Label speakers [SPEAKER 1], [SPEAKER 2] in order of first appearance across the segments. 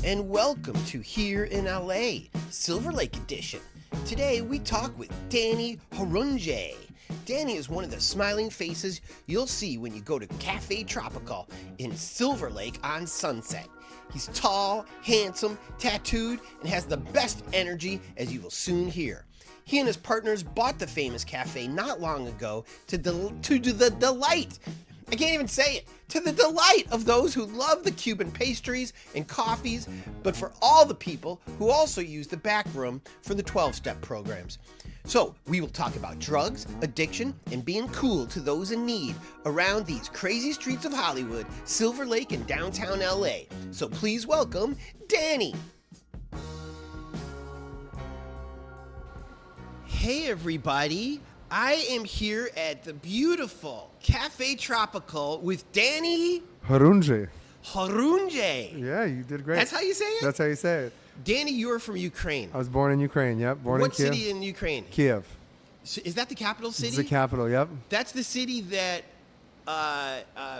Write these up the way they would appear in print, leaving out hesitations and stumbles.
[SPEAKER 1] and welcome to Here in LA, Silver Lake Edition. Today we talk with Danny Khorunzhiy. Danny is one of the smiling faces you'll see when you go to Cafe Tropical in Silver Lake on Sunset. He's tall, handsome, tattooed, and has the best energy, as you will soon hear. He and his partners bought the famous cafe not long ago to the delight. I can't even say it. To the delight of those who love the Cuban pastries and coffees, but for all the people who also use the back room for the 12-step programs. So we will talk about drugs, addiction, and being cool to those in need around these crazy streets of Hollywood, Silver Lake, and downtown LA. So please welcome Danny. Hey everybody. I am here at the beautiful Cafe Tropical with Danny
[SPEAKER 2] Khorunzhiy.
[SPEAKER 1] Khorunzhiy.
[SPEAKER 2] Yeah, you did great.
[SPEAKER 1] That's how you say it?
[SPEAKER 2] That's how you say it.
[SPEAKER 1] Danny, you are from Ukraine.
[SPEAKER 2] I was born in Ukraine, yep. Born in Kiev.
[SPEAKER 1] What city in Ukraine?
[SPEAKER 2] Kiev.
[SPEAKER 1] So is that the capital city?
[SPEAKER 2] It's the capital, yep.
[SPEAKER 1] That's the city that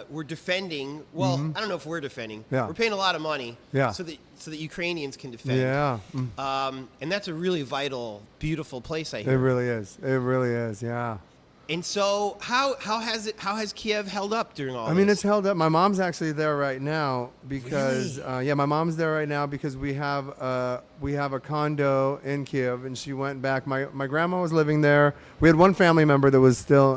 [SPEAKER 1] we're defending. Well, I don't know if we're defending.
[SPEAKER 2] Yeah.
[SPEAKER 1] We're paying a lot of money so that Ukrainians can defend.
[SPEAKER 2] Yeah.
[SPEAKER 1] And that's a really vital, beautiful place, I hear.
[SPEAKER 2] It really is. It really is, yeah.
[SPEAKER 1] And so how has Kiev held up during all this?
[SPEAKER 2] I mean, it's held up. My mom's actually there right now because
[SPEAKER 1] Really?
[SPEAKER 2] my mom's there right now because we have a condo in Kiev, and she went back. My grandma was living there. We had one family member that was still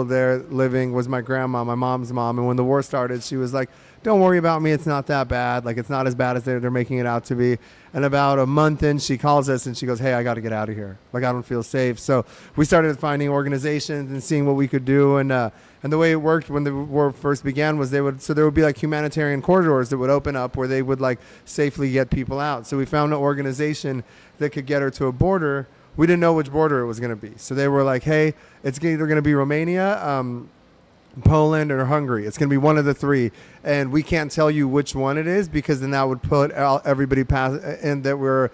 [SPEAKER 2] there living, was my grandma, my mom's mom. And when the war started, she was like, "Don't worry about me. It's not that bad. Like, it's not as bad as they're making it out to be." And about a month in, she calls us and she goes, "Hey, I got to get out of here. Like, I don't feel safe." So we started finding organizations and seeing what we could do. And the way it worked when the war first began was there would be like humanitarian corridors that would open up where they would like safely get people out. So we found an organization that could get her to a border. We didn't know which border it was going to be. So they were like, "Hey, it's either going to be Romania, Poland, or Hungary. It's going to be one of the three, and we can't tell you which one it is because then that would put everybody past and that we're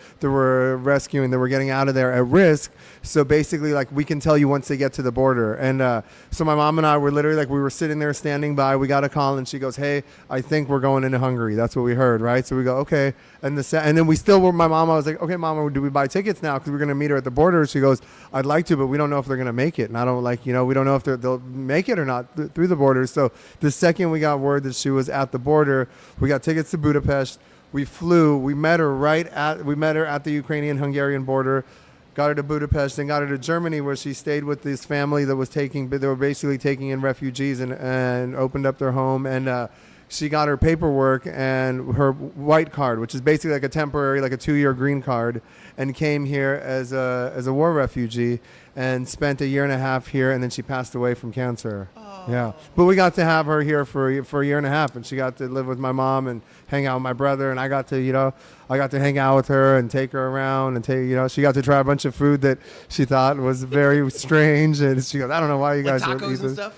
[SPEAKER 2] rescuing, that we're getting out of there at risk. So basically, like, we can tell you once they get to the border." And so my mom and I were literally like, we were sitting there standing by. We got a call, and she goes, "Hey, I think we're going into Hungary." That's what we heard, right? So we go, "Okay." And then we still were. My mom, I was like, "Okay, Mama, do we buy tickets now? Because we're going to meet her at the border." She goes, "I'd like to, but we don't know if they're going to make it." And I don't we don't know if they'll make it or not through the border. So the second we got word that she was at the border, we got tickets to Budapest. We flew. We met her at the Ukrainian-Hungarian border. Got her to Budapest and got her to Germany, where she stayed with this family that were basically taking in refugees and opened up their home. And she got her paperwork and her white card, which is basically like a temporary, like a 2-year green card, and came here as a war refugee and spent a year and a half here, and then she passed away from cancer. Yeah, but we got to have her here for a year and a half, and she got to live with my mom and hang out with my brother, and I got to hang out with her and take her around and she got to try a bunch of food that she thought was very strange, and she goes, "I don't know why you guys
[SPEAKER 1] tacos
[SPEAKER 2] would eat
[SPEAKER 1] and
[SPEAKER 2] this."
[SPEAKER 1] stuff.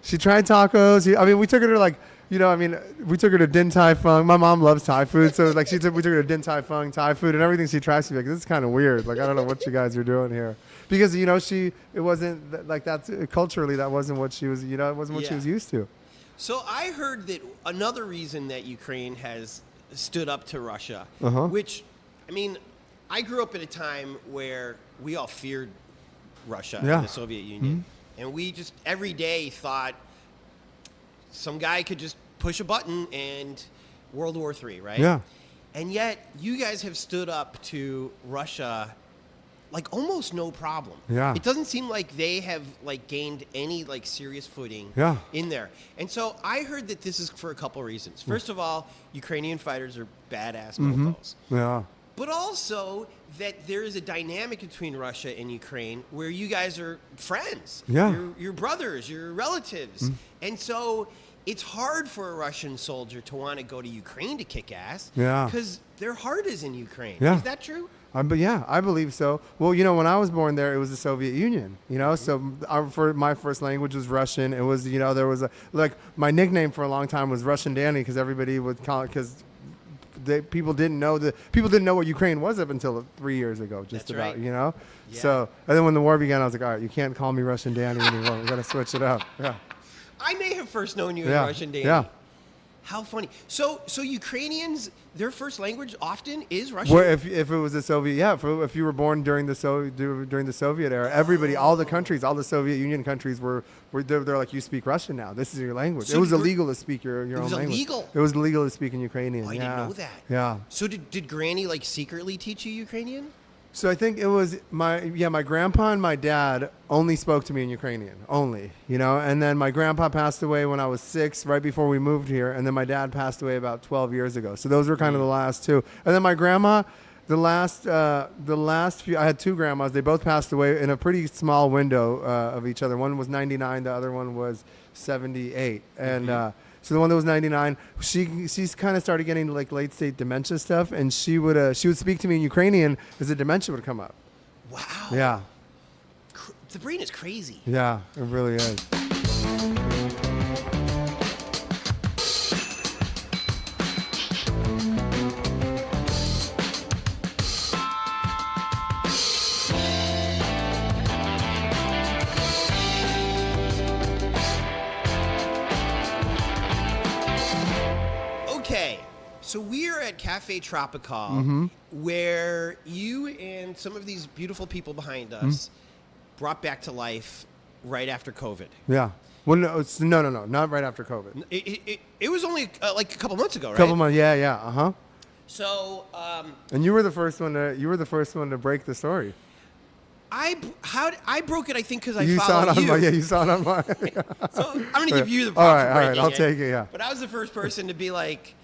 [SPEAKER 2] She tried tacos. We took her to we took her to Din Tai Fung. My mom loves Thai food, so we took her to Din Tai Fung Thai food, and everything she tries to be like, "This is kind of weird. Like, I don't know what you guys are doing here." Because it wasn't like that culturally. That wasn't what she was. It wasn't what she was used to.
[SPEAKER 1] So I heard that another reason that Ukraine has stood up to Russia, which, I mean, I grew up at a time where we all feared Russia and the Soviet Union, and we just every day thought some guy could just push a button and World War III, right?
[SPEAKER 2] Yeah.
[SPEAKER 1] And yet you guys have stood up to Russia like almost no problem.
[SPEAKER 2] Yeah.
[SPEAKER 1] It doesn't seem like they have like gained any like serious footing in there. And so I heard that this is for a couple of reasons. First of all, Ukrainian fighters are badass mofos.
[SPEAKER 2] Yeah.
[SPEAKER 1] But also that there is a dynamic between Russia and Ukraine where you guys are friends.
[SPEAKER 2] Yeah.
[SPEAKER 1] You're brothers, you're relatives. And so it's hard for a Russian soldier to want to go to Ukraine to kick ass.
[SPEAKER 2] Yeah.
[SPEAKER 1] Because their heart is in Ukraine.
[SPEAKER 2] Yeah.
[SPEAKER 1] Is that true?
[SPEAKER 2] But yeah, I believe so. Well, when I was born there, it was the Soviet Union, so my first language was Russian. It was, there was my nickname for a long time was Russian Danny because everybody would call it because people didn't know what Ukraine was up until 3 years ago, just
[SPEAKER 1] That's
[SPEAKER 2] about,
[SPEAKER 1] right.
[SPEAKER 2] Yeah.
[SPEAKER 1] So,
[SPEAKER 2] and then when the war began, I was like, all right, you can't call me Russian Danny anymore. We got to switch it up. Yeah.
[SPEAKER 1] I may have first known you as Russian Danny.
[SPEAKER 2] Yeah.
[SPEAKER 1] How funny. So Ukrainians, their first language often is Russian?
[SPEAKER 2] Where if it was a Soviet, if you were born during the Soviet era, everybody, all the countries, all the Soviet Union countries they're like, you speak Russian now. This is your language.
[SPEAKER 1] So
[SPEAKER 2] it was illegal to speak your own language.
[SPEAKER 1] It was illegal?
[SPEAKER 2] It was illegal to speak in Ukrainian.
[SPEAKER 1] Oh, I didn't know that.
[SPEAKER 2] Yeah.
[SPEAKER 1] So did Granny like secretly teach you Ukrainian?
[SPEAKER 2] So I think it was my grandpa and my dad only spoke to me in Ukrainian, and then my grandpa passed away when I was 6, right before we moved here, and then my dad passed away about 12 years ago. So those were kind of the last two. And then my grandma, the last few, I had 2 grandmas. They both passed away in a pretty small window of each other. One was 99, the other one was 78, and. So the one that was 99, she's kind of started getting like late stage dementia stuff, and she would speak to me in Ukrainian as the dementia would come up.
[SPEAKER 1] Wow.
[SPEAKER 2] Yeah.
[SPEAKER 1] The brain is crazy.
[SPEAKER 2] Yeah, it really is.
[SPEAKER 1] Okay, so we are at Cafe Tropical, where you and some of these beautiful people behind us brought back to life right after COVID.
[SPEAKER 2] Yeah. Well, no, not right after COVID.
[SPEAKER 1] It was only like a couple months ago, right?
[SPEAKER 2] Couple months, yeah.
[SPEAKER 1] So,
[SPEAKER 2] and you were the first one to break the story.
[SPEAKER 1] I broke it, I think, because I
[SPEAKER 2] You
[SPEAKER 1] followed
[SPEAKER 2] saw it on
[SPEAKER 1] you.
[SPEAKER 2] you saw it on my.
[SPEAKER 1] So I'm going to give you the props
[SPEAKER 2] All
[SPEAKER 1] for
[SPEAKER 2] right,
[SPEAKER 1] breaking
[SPEAKER 2] I'll
[SPEAKER 1] it.
[SPEAKER 2] take it, yeah.
[SPEAKER 1] But I was the first person to be like,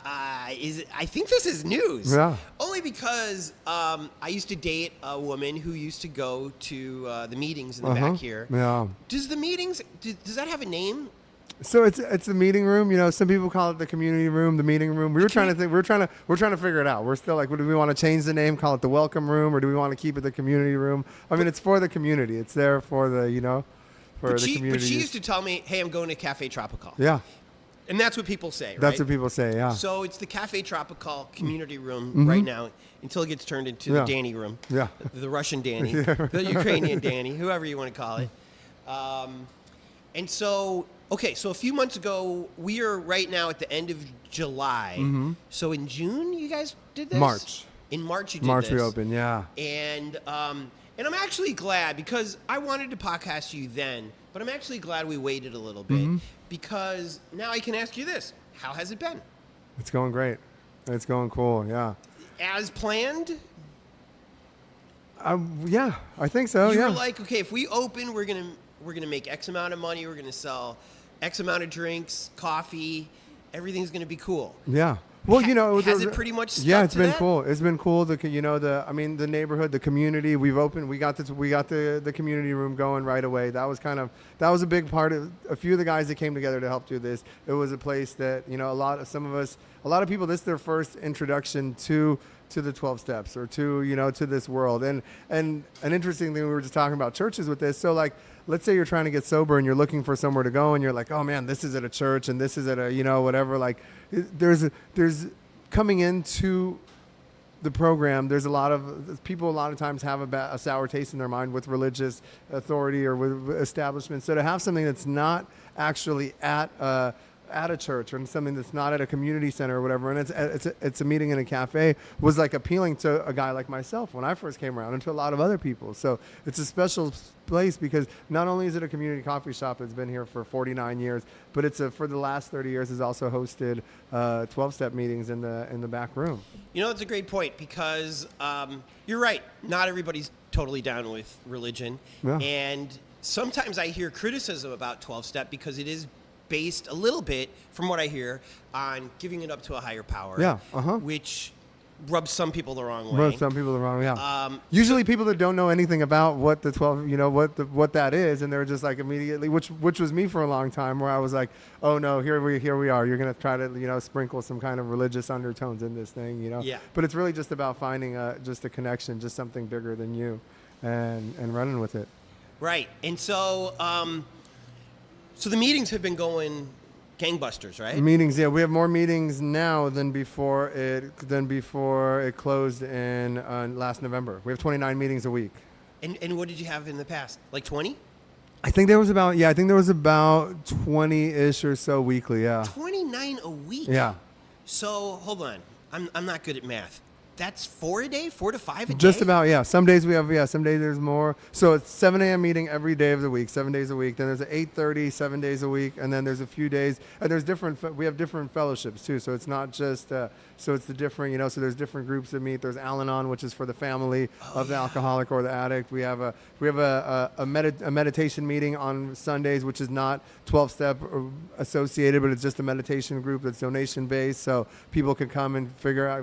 [SPEAKER 1] I think this is news.
[SPEAKER 2] Yeah.
[SPEAKER 1] Only because I used to date a woman who used to go to the meetings in the back here.
[SPEAKER 2] Yeah.
[SPEAKER 1] Does the meetings, does that have a name?
[SPEAKER 2] So it's the meeting room. Some people call it the community room, the meeting room. We're trying to figure it out. We're still like, do we want to change the name, call it the welcome room, or do we want to keep it the community room? I mean, it's for the community. It's there for the community.
[SPEAKER 1] But she used to tell me, hey, I'm going to Cafe Tropical.
[SPEAKER 2] Yeah.
[SPEAKER 1] And that's what people say, right?
[SPEAKER 2] That's what people say, yeah.
[SPEAKER 1] So it's the Cafe Tropical community room right now until it gets turned into the Danny room.
[SPEAKER 2] Yeah.
[SPEAKER 1] The Russian Danny, the Ukrainian Danny, whoever you want to call it. And so, okay, so a few months ago, we are right now at the end of July. So in June, you guys did this?
[SPEAKER 2] March.
[SPEAKER 1] In March, you did
[SPEAKER 2] March
[SPEAKER 1] this.
[SPEAKER 2] we opened, yeah.
[SPEAKER 1] And I'm actually glad, because I wanted to podcast you then, but I'm actually glad we waited a little bit, because now I can ask you this. How has it been?
[SPEAKER 2] It's going great. It's going cool, yeah.
[SPEAKER 1] As planned?
[SPEAKER 2] Yeah, I think so,
[SPEAKER 1] You
[SPEAKER 2] yeah.
[SPEAKER 1] were like, okay, if we open, we're gonna make X amount of money, we're gonna sell X amount of drinks, coffee, everything's gonna be cool.
[SPEAKER 2] Yeah. Well,
[SPEAKER 1] has it pretty much stuck
[SPEAKER 2] yeah, it's
[SPEAKER 1] to
[SPEAKER 2] been
[SPEAKER 1] that?
[SPEAKER 2] cool. It's been cool. The neighborhood, the community. We got the community room going right away. That was a big part of a few of the guys that came together to help do this. It was a place that a lot of people. This is their first introduction to the 12 steps or to this world. And an interesting thing, we were just talking about churches with this. So like, let's say you're trying to get sober and you're looking for somewhere to go and you're like, oh man, this is at a church and this is at a, whatever. Like there's coming into the program. There's a lot of people a lot of times have a sour taste in their mind with religious authority or with establishment. So to have something that's not actually at a church or something that's not at a community center or whatever, and it's a meeting in a cafe, was like appealing to a guy like myself when I first came around, and to a lot of other people. So it's a special place because not only is it a community coffee shop that's been here for 49 years, but for the last 30 years has also hosted 12-step meetings in the back room.
[SPEAKER 1] It's a great point, because you're right. Not everybody's totally down with religion, and sometimes I hear criticism about 12-step because it is based a little bit, from what I hear, on giving it up to a higher power.
[SPEAKER 2] Yeah,
[SPEAKER 1] which rubs some people the wrong way.
[SPEAKER 2] Yeah. Usually people that don't know anything about what the 12, what that is, and they're just like immediately, which was me for a long time, where I was like, oh no, here we are. You're gonna try to sprinkle some kind of religious undertones in this thing,
[SPEAKER 1] Yeah.
[SPEAKER 2] But it's really just about finding just a connection, just something bigger than you, and running with it. Right.
[SPEAKER 1] And so. So the meetings have been going gangbusters, right?
[SPEAKER 2] Meetings, yeah. We have more meetings now than before it closed in last November. We have 29 meetings a week.
[SPEAKER 1] And what did you have in the past? Like 20?
[SPEAKER 2] I think there was about 20-ish or so weekly, yeah.
[SPEAKER 1] 20 $29 a week.
[SPEAKER 2] Yeah.
[SPEAKER 1] So hold on, I'm not good at math. That's 4 a day, 4 to 5 a day.
[SPEAKER 2] Just about, yeah. Some days we have, some days there's more. So it's 7 a.m. meeting every day of the week, 7 days a week. Then there's an 8:30, 7 days a week, and then there's a few days, and there's we have different fellowships too. So it's not just, so it's the different, so there's different groups that meet. There's Al-Anon, which is for the family of the alcoholic or the addict. We have a meditation meeting on Sundays, which is not 12-step associated, but it's just a meditation group that's donation based. So people can come and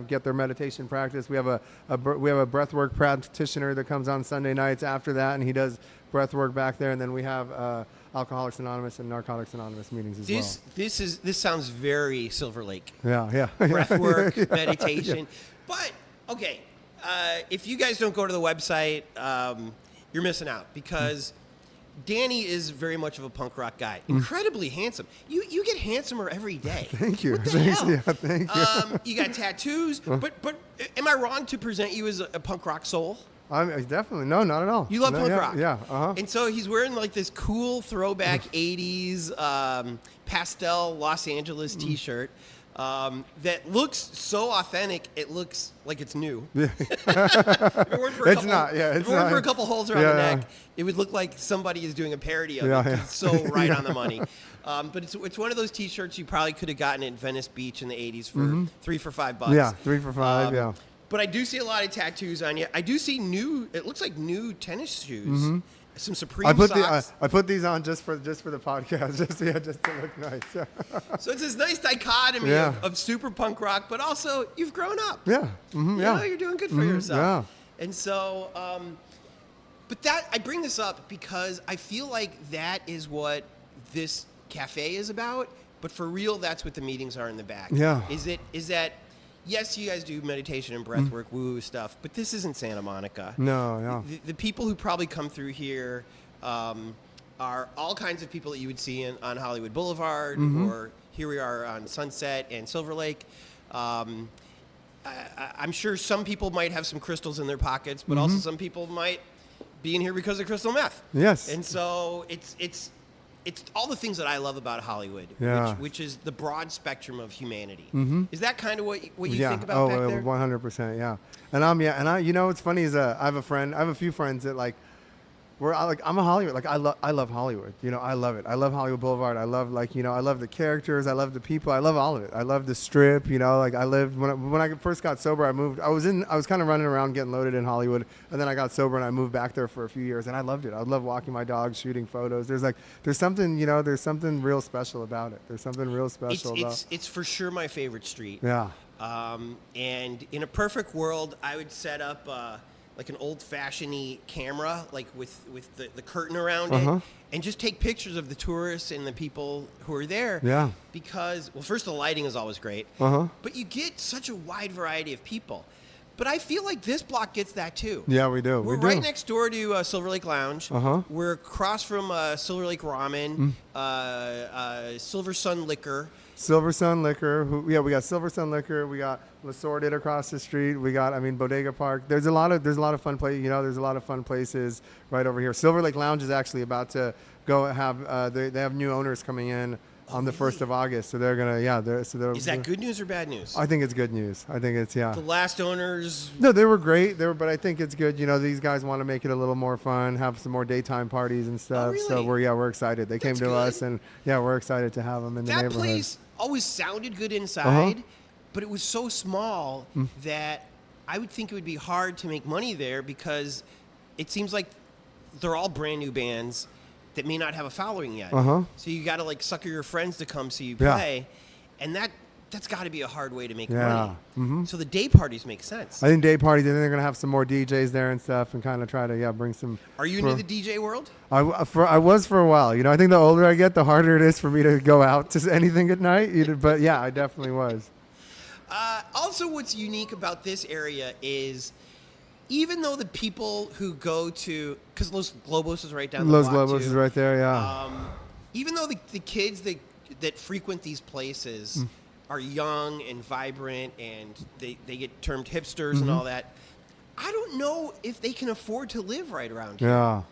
[SPEAKER 2] get their meditation practice. We have a breathwork practitioner that comes on Sunday nights after that, and he does breathwork back there. And then we have Alcoholics Anonymous and Narcotics Anonymous meetings as well.
[SPEAKER 1] This sounds very Silver Lake.
[SPEAKER 2] Yeah.
[SPEAKER 1] Breathwork, meditation. But okay, if you guys don't go to the website, you're missing out because Danny is very much of a punk rock guy. Incredibly handsome. You get handsomer every day.
[SPEAKER 2] Thank you.
[SPEAKER 1] What the hell?
[SPEAKER 2] Yeah, thank you.
[SPEAKER 1] You got tattoos, but am I wrong to present you as a punk rock soul?
[SPEAKER 2] Definitely. No, not at all.
[SPEAKER 1] You love punk rock.
[SPEAKER 2] Yeah.
[SPEAKER 1] And so he's wearing like this cool throwback 80s pastel Los Angeles t-shirt. That looks so authentic, it looks like it's new. Yeah. If it weren't for a couple holes around the neck, it would look like somebody is doing a parody of it. It's so right on the money. But it's one of those T-shirts you probably could have gotten at Venice Beach in the 80s for $3 for $5.
[SPEAKER 2] Yeah, 3 for $5, yeah.
[SPEAKER 1] But I do see a lot of tattoos on you. I do see it looks like new tennis shoes. Some Supreme socks.
[SPEAKER 2] I put these on just for the podcast, just to look nice.
[SPEAKER 1] So it's this nice dichotomy of super punk rock, but also you've grown up.
[SPEAKER 2] Yeah.
[SPEAKER 1] You're doing good for yourself.
[SPEAKER 2] Yeah.
[SPEAKER 1] And so, but I bring this up because I feel like that is what this cafe is about. But for real, that's what the meetings are in the back.
[SPEAKER 2] Yeah.
[SPEAKER 1] Is that? Yes, you guys do meditation and breathwork, woo-woo stuff, but this isn't Santa Monica.
[SPEAKER 2] No.
[SPEAKER 1] The people who probably come through here are all kinds of people that you would see on Hollywood Boulevard, or here we are on Sunset and Silver Lake. I'm sure some people might have some crystals in their pockets, but also some people might be in here because of crystal meth.
[SPEAKER 2] Yes.
[SPEAKER 1] And so it's all the things that I love about Hollywood, which is the broad spectrum of humanity. Is that kind of what you think about back there?
[SPEAKER 2] 100%, yeah. And what's funny is I have a few friends that like I'm a Hollywood. Like I love Hollywood. I love it. I love Hollywood Boulevard. I love I love the characters. I love the people. I love all of it. I love the Strip. Like I lived when I first got sober. I moved. I was kind of running around getting loaded in Hollywood, and then I got sober and I moved back there for a few years, and I loved it. I love walking my dogs, shooting photos. There's something real special about it. There's something real special about.
[SPEAKER 1] It's for sure my favorite street.
[SPEAKER 2] Yeah.
[SPEAKER 1] And in a perfect world, I would set up like an old-fashioned camera, like with the curtain around it, and just take pictures of the tourists and the people who are there.
[SPEAKER 2] Yeah.
[SPEAKER 1] Because, well, first, the lighting is always great, but you get such a wide variety of people. But I feel like this block gets that, too.
[SPEAKER 2] Yeah, we do.
[SPEAKER 1] We're right next door to Silver Lake Lounge. We're across from Silver Lake Ramen, Silver Sun Liquor.
[SPEAKER 2] Silver Sun Liquor. We got Silver Sun Liquor. We got Assorted across the street. We got, Bodega Park. There's a lot of fun places. There's a lot of fun places right over here. Silver Lake Lounge is actually about to go have. They have new owners coming in on the 1st of August. So they're gonna. Is
[SPEAKER 1] that good news or bad news?
[SPEAKER 2] I think it's good news. I think it's The
[SPEAKER 1] last owners.
[SPEAKER 2] No, they were great. But I think it's good. These guys want to make it a little more fun, have some more daytime parties and stuff.
[SPEAKER 1] Oh, really?
[SPEAKER 2] So we're excited. They came to us, and we're excited to have them in the neighborhood.
[SPEAKER 1] That place always sounded good inside, but it was so small that I would think it would be hard to make money there because it seems like they're all brand new bands that may not have a following yet. So you got to sucker your friends to come see you play, and that's got to be a hard way to make money. So the day parties make sense.
[SPEAKER 2] I think day parties, and they're going to have some more DJs there and stuff, and kind of try to bring some.
[SPEAKER 1] Are you into the DJ world?
[SPEAKER 2] I was for a while. I think the older I get, the harder it is for me to go out to anything at night. But yeah, I definitely was.
[SPEAKER 1] Also, what's unique about this area is, even though the people who go to, because Los Globos is right down the block
[SPEAKER 2] Los Globos is right there, yeah.
[SPEAKER 1] Even though the kids that frequent these places are young and vibrant and they get termed hipsters and all that, I don't know if they can afford to live right around here.
[SPEAKER 2] Yeah.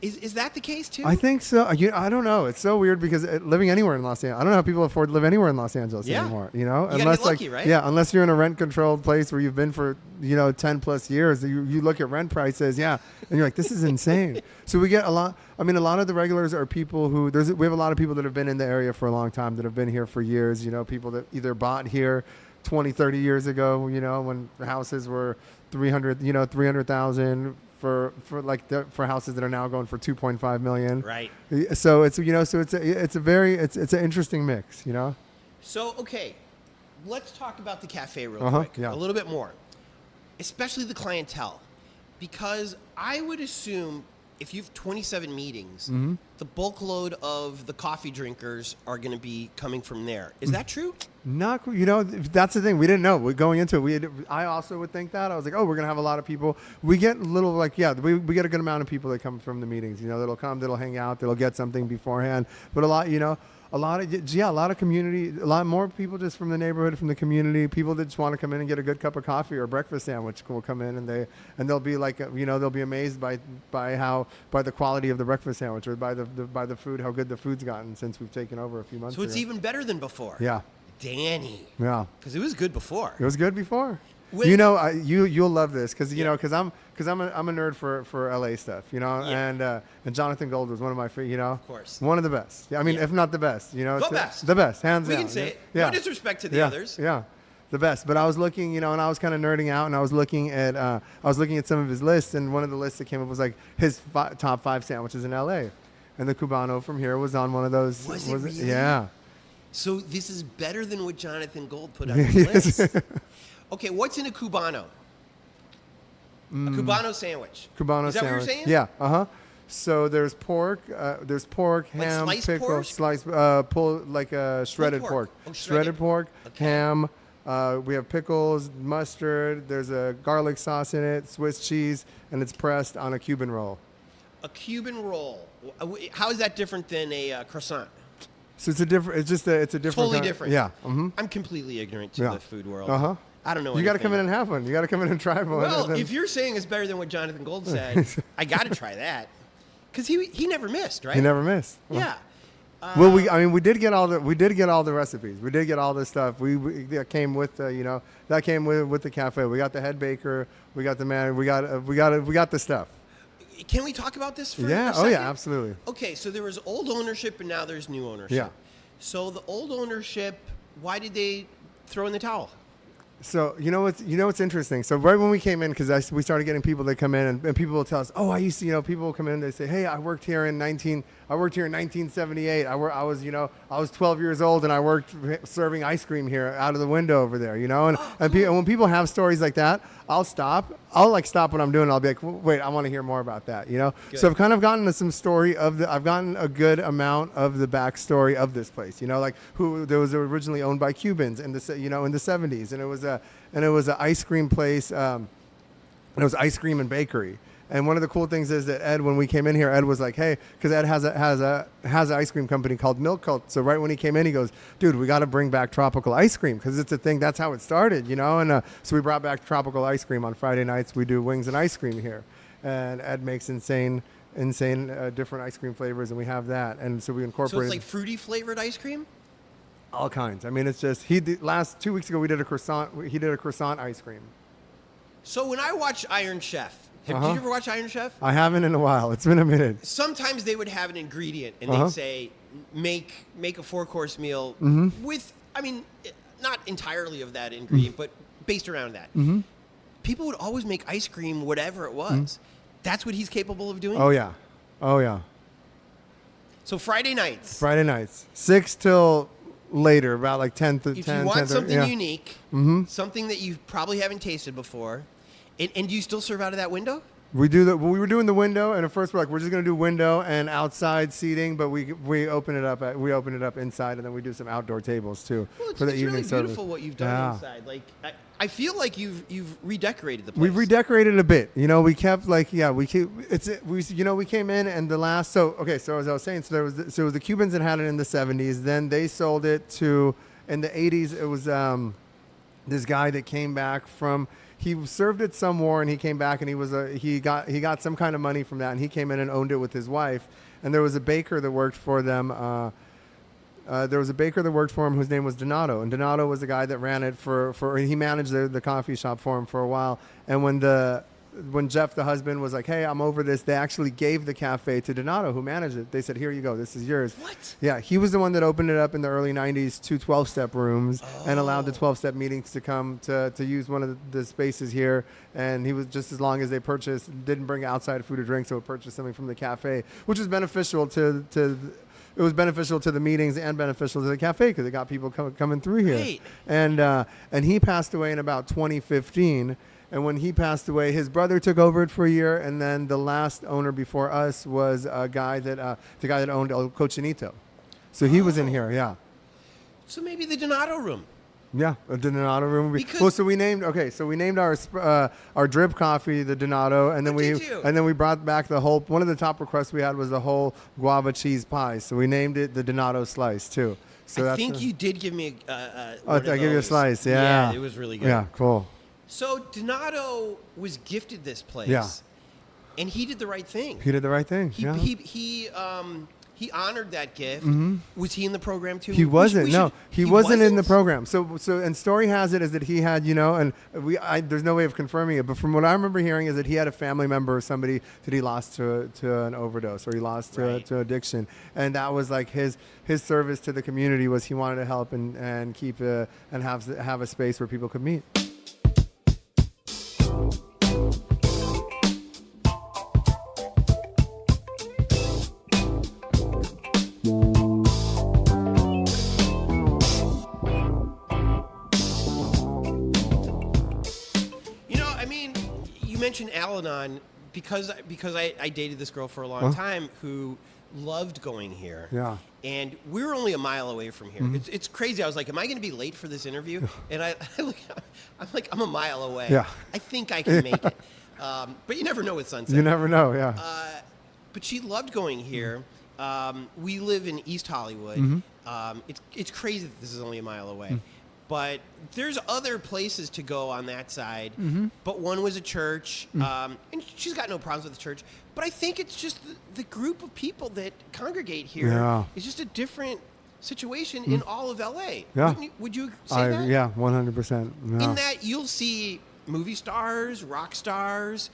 [SPEAKER 1] Is that the case too?
[SPEAKER 2] I think so. I don't know. It's so weird because living anywhere in Los Angeles, I don't know how people afford to live anywhere in Los Angeles anymore. You know,
[SPEAKER 1] you unless get lucky, right?
[SPEAKER 2] Yeah, unless you're in a rent-controlled place where you've been for 10 plus years. You look at rent prices, and you're like, this is insane. So we get a lot. I mean, a lot of the regulars are people who we have a lot of people that have been in the area for a long time, that have been here for years. People that either bought here 20, 30 years ago. When houses were 300,000. For houses that are now going for 2.5 million.
[SPEAKER 1] Right.
[SPEAKER 2] So it's it's an interesting mix.
[SPEAKER 1] So okay, let's talk about the cafe real quick.
[SPEAKER 2] Yeah.
[SPEAKER 1] A little bit more, especially the clientele, because I would assume if you have 27 meetings, the bulk load of the coffee drinkers are going to be coming from there. Is that true?
[SPEAKER 2] Not, that's the thing. We didn't know. Going into it, I also would think that. I was like, oh, we're going to have a lot of people. We get little, we get a good amount of people that come from the meetings, that'll come, that'll hang out, that'll get something beforehand. But a lot of community, a lot more people just from the neighborhood, from the community, people that just want to come in and get a good cup of coffee or a breakfast sandwich will come in, and they'll be like, they'll be amazed by the quality of the breakfast sandwich, or by the food, how good the food's gotten since we've taken over a few months ago.
[SPEAKER 1] So it's even better than before.
[SPEAKER 2] Yeah.
[SPEAKER 1] Danny.
[SPEAKER 2] Yeah.
[SPEAKER 1] Because it was good before.
[SPEAKER 2] It was good before. You'll love this because because I'm a nerd for LA stuff, and Jonathan Gold was one of my favorite,
[SPEAKER 1] of course,
[SPEAKER 2] one of the best. I mean, if not the best,
[SPEAKER 1] the
[SPEAKER 2] best, hands down.
[SPEAKER 1] We can say it. No disrespect to the others.
[SPEAKER 2] Yeah, the best. But I was looking, and I was kind of nerding out, and I was looking at some of his lists, and one of the lists that came up was like his top 5 sandwiches in LA, and the Cubano from here was on one of those.
[SPEAKER 1] Was it really?
[SPEAKER 2] Yeah.
[SPEAKER 1] So this is better than what Jonathan Gold put on his list. Okay, what's in a Cubano? A Cubano sandwich.
[SPEAKER 2] Cubano
[SPEAKER 1] is that
[SPEAKER 2] sandwich.
[SPEAKER 1] What you're saying?
[SPEAKER 2] Yeah. So there's pork, ham,
[SPEAKER 1] sliced
[SPEAKER 2] pickle,
[SPEAKER 1] pork?
[SPEAKER 2] shredded pork.
[SPEAKER 1] Oh,
[SPEAKER 2] shredded pork,
[SPEAKER 1] okay.
[SPEAKER 2] Ham. We have pickles, mustard. There's a garlic sauce in it, Swiss cheese, and it's pressed on a Cuban roll.
[SPEAKER 1] A Cuban roll. How is that different than a croissant?
[SPEAKER 2] So it's a different.
[SPEAKER 1] Totally different.
[SPEAKER 2] Yeah.
[SPEAKER 1] I'm completely ignorant to the food world. I don't know.
[SPEAKER 2] You got to come in and have one. You got to come in and try one.
[SPEAKER 1] Well, if you're saying it's better than what Jonathan Gold said, I got to try that because he never missed, right?
[SPEAKER 2] He never missed.
[SPEAKER 1] Yeah.
[SPEAKER 2] Well, we did get all the recipes. We did get all the stuff. That came with that came with the cafe. We got the head baker. We got the man. We got the stuff.
[SPEAKER 1] Can we talk about this for a second?
[SPEAKER 2] Oh yeah, absolutely.
[SPEAKER 1] Okay, so there was old ownership and now there's new ownership.
[SPEAKER 2] Yeah.
[SPEAKER 1] So the old ownership, why did they throw in the towel?
[SPEAKER 2] So what's interesting. So right when we came in, because we started getting people that come in, and people will tell us, oh, I used to, people will come in and they say, hey, I worked here in 1978. I was 12 years old and I worked serving ice cream here out of the window over there, and when people have stories like that, I'll stop what I'm doing. I'll be like, wait, I want to hear more about that, Good. So I've kind of gotten to some story I've gotten a good amount of the backstory of this place, like who there was originally owned by Cubans in the 70s, and it was an ice cream place, and it was ice cream and bakery. And one of the cool things is that Ed, when we came in here, Ed was like, hey, because Ed has an ice cream company called Milk Cult. So right when he came in, he goes, dude, we got to bring back tropical ice cream because it's a thing. That's how it started, And so we brought back tropical ice cream on Friday nights. We do wings and ice cream here, and Ed makes insane different ice cream flavors, and we have that. And so we incorporated.
[SPEAKER 1] So it's like fruity flavored ice cream.
[SPEAKER 2] All kinds. I mean, it's just 2 weeks ago we did a croissant. He did a croissant ice cream.
[SPEAKER 1] So when I watch Iron Chef. Did you ever watch Iron Chef?
[SPEAKER 2] I haven't in a while. It's been a minute.
[SPEAKER 1] Sometimes they would have an ingredient, and they'd say, make a 4-course meal with, not entirely of that ingredient, but based around that. People would always make ice cream, whatever it was. That's what he's capable of doing?
[SPEAKER 2] Oh, yeah.
[SPEAKER 1] So Friday nights.
[SPEAKER 2] 6 till later, about like 10 to 10.
[SPEAKER 1] If you want something unique, something that you probably haven't tasted before, and do you still serve out of that window?
[SPEAKER 2] We were doing the window, and at first we're like, we're just going to do window and outside seating, but we open it up inside, and then we do some outdoor tables too for the evening service.
[SPEAKER 1] It's really beautiful what you've done inside. Like I feel like you've redecorated the place.
[SPEAKER 2] We've redecorated a bit. We kept we came in and the last so as I was saying, it was the Cubans that had it in the 70s. Then they sold it to in the 80s. It was this guy that came back from. He served at some war, and he came back, and he got some kind of money from that, and he came in and owned it with his wife. And there was a baker that worked for them. There was a baker that worked for him whose name was Donato, and Donato was the guy that ran it he managed the coffee shop for him for a while. And when Jeff, the husband, was like, hey, I'm over this, they actually gave the cafe to Donato, who managed it. They said, here you go, this is yours.
[SPEAKER 1] What?
[SPEAKER 2] Yeah, he was the one that opened it up in the early 90s, 2 12-step rooms, and allowed the 12-step meetings to come to use one of the spaces here. And he was, just as long as they didn't bring outside food or drink, so would purchase something from the cafe, which was beneficial to it was beneficial to the meetings and beneficial to the cafe because it got people coming through here.
[SPEAKER 1] Right.
[SPEAKER 2] And he passed away in about 2015. And when he passed away, his brother took over it for a year, and then the last owner before us was the guy that owned El Cochinito. So he was in here, yeah.
[SPEAKER 1] So maybe the Donato room.
[SPEAKER 2] Yeah, a Donato room. So we named our drip coffee the Donato, and then we brought back one of the top requests we had was the whole guava cheese pie. So we named it the Donato slice too. So
[SPEAKER 1] I think you did give me I
[SPEAKER 2] gave you a slice. Yeah,
[SPEAKER 1] it was really good.
[SPEAKER 2] Yeah, cool.
[SPEAKER 1] So Donato was gifted this place.
[SPEAKER 2] Yeah.
[SPEAKER 1] And he did the right thing.
[SPEAKER 2] He did the right thing.
[SPEAKER 1] He honored that gift.
[SPEAKER 2] Mm-hmm.
[SPEAKER 1] Was he in the program too?
[SPEAKER 2] He wasn't. He wasn't in the program. So and story has it is that he had, and there's no way of confirming it, but from what I remember hearing is that he had a family member or somebody that he lost to an overdose, or he lost to addiction, and that was like his service to the community was he wanted to help and keep and have a space where people could meet.
[SPEAKER 1] You mentioned Al-Anon because I dated this girl for a long time who loved going here.
[SPEAKER 2] Yeah.
[SPEAKER 1] And we were only a mile away from here. Mm-hmm. It's crazy. I was like, am I going to be late for this interview? And I'm a mile away.
[SPEAKER 2] Yeah.
[SPEAKER 1] I think I can make it. But you never know with Sunset.
[SPEAKER 2] You never know, yeah.
[SPEAKER 1] But she loved going here. We live in East Hollywood.
[SPEAKER 2] Mm-hmm.
[SPEAKER 1] It's crazy that this is only a mile away. Mm-hmm. But there's other places to go on that side. Mm-hmm. But one was a church, and she's got no problems with the church. But I think it's just the group of people that congregate here is just a different situation in all of L.A.
[SPEAKER 2] Yeah.
[SPEAKER 1] Would you say that?
[SPEAKER 2] Yeah, 100%. Yeah.
[SPEAKER 1] In that you'll see movie stars, rock stars,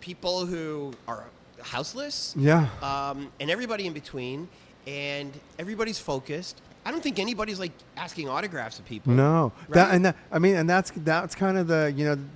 [SPEAKER 1] people who are houseless, and everybody in between, and everybody's focused. I don't think anybody's like asking autographs of people.
[SPEAKER 2] No,
[SPEAKER 1] right?
[SPEAKER 2] that's kind of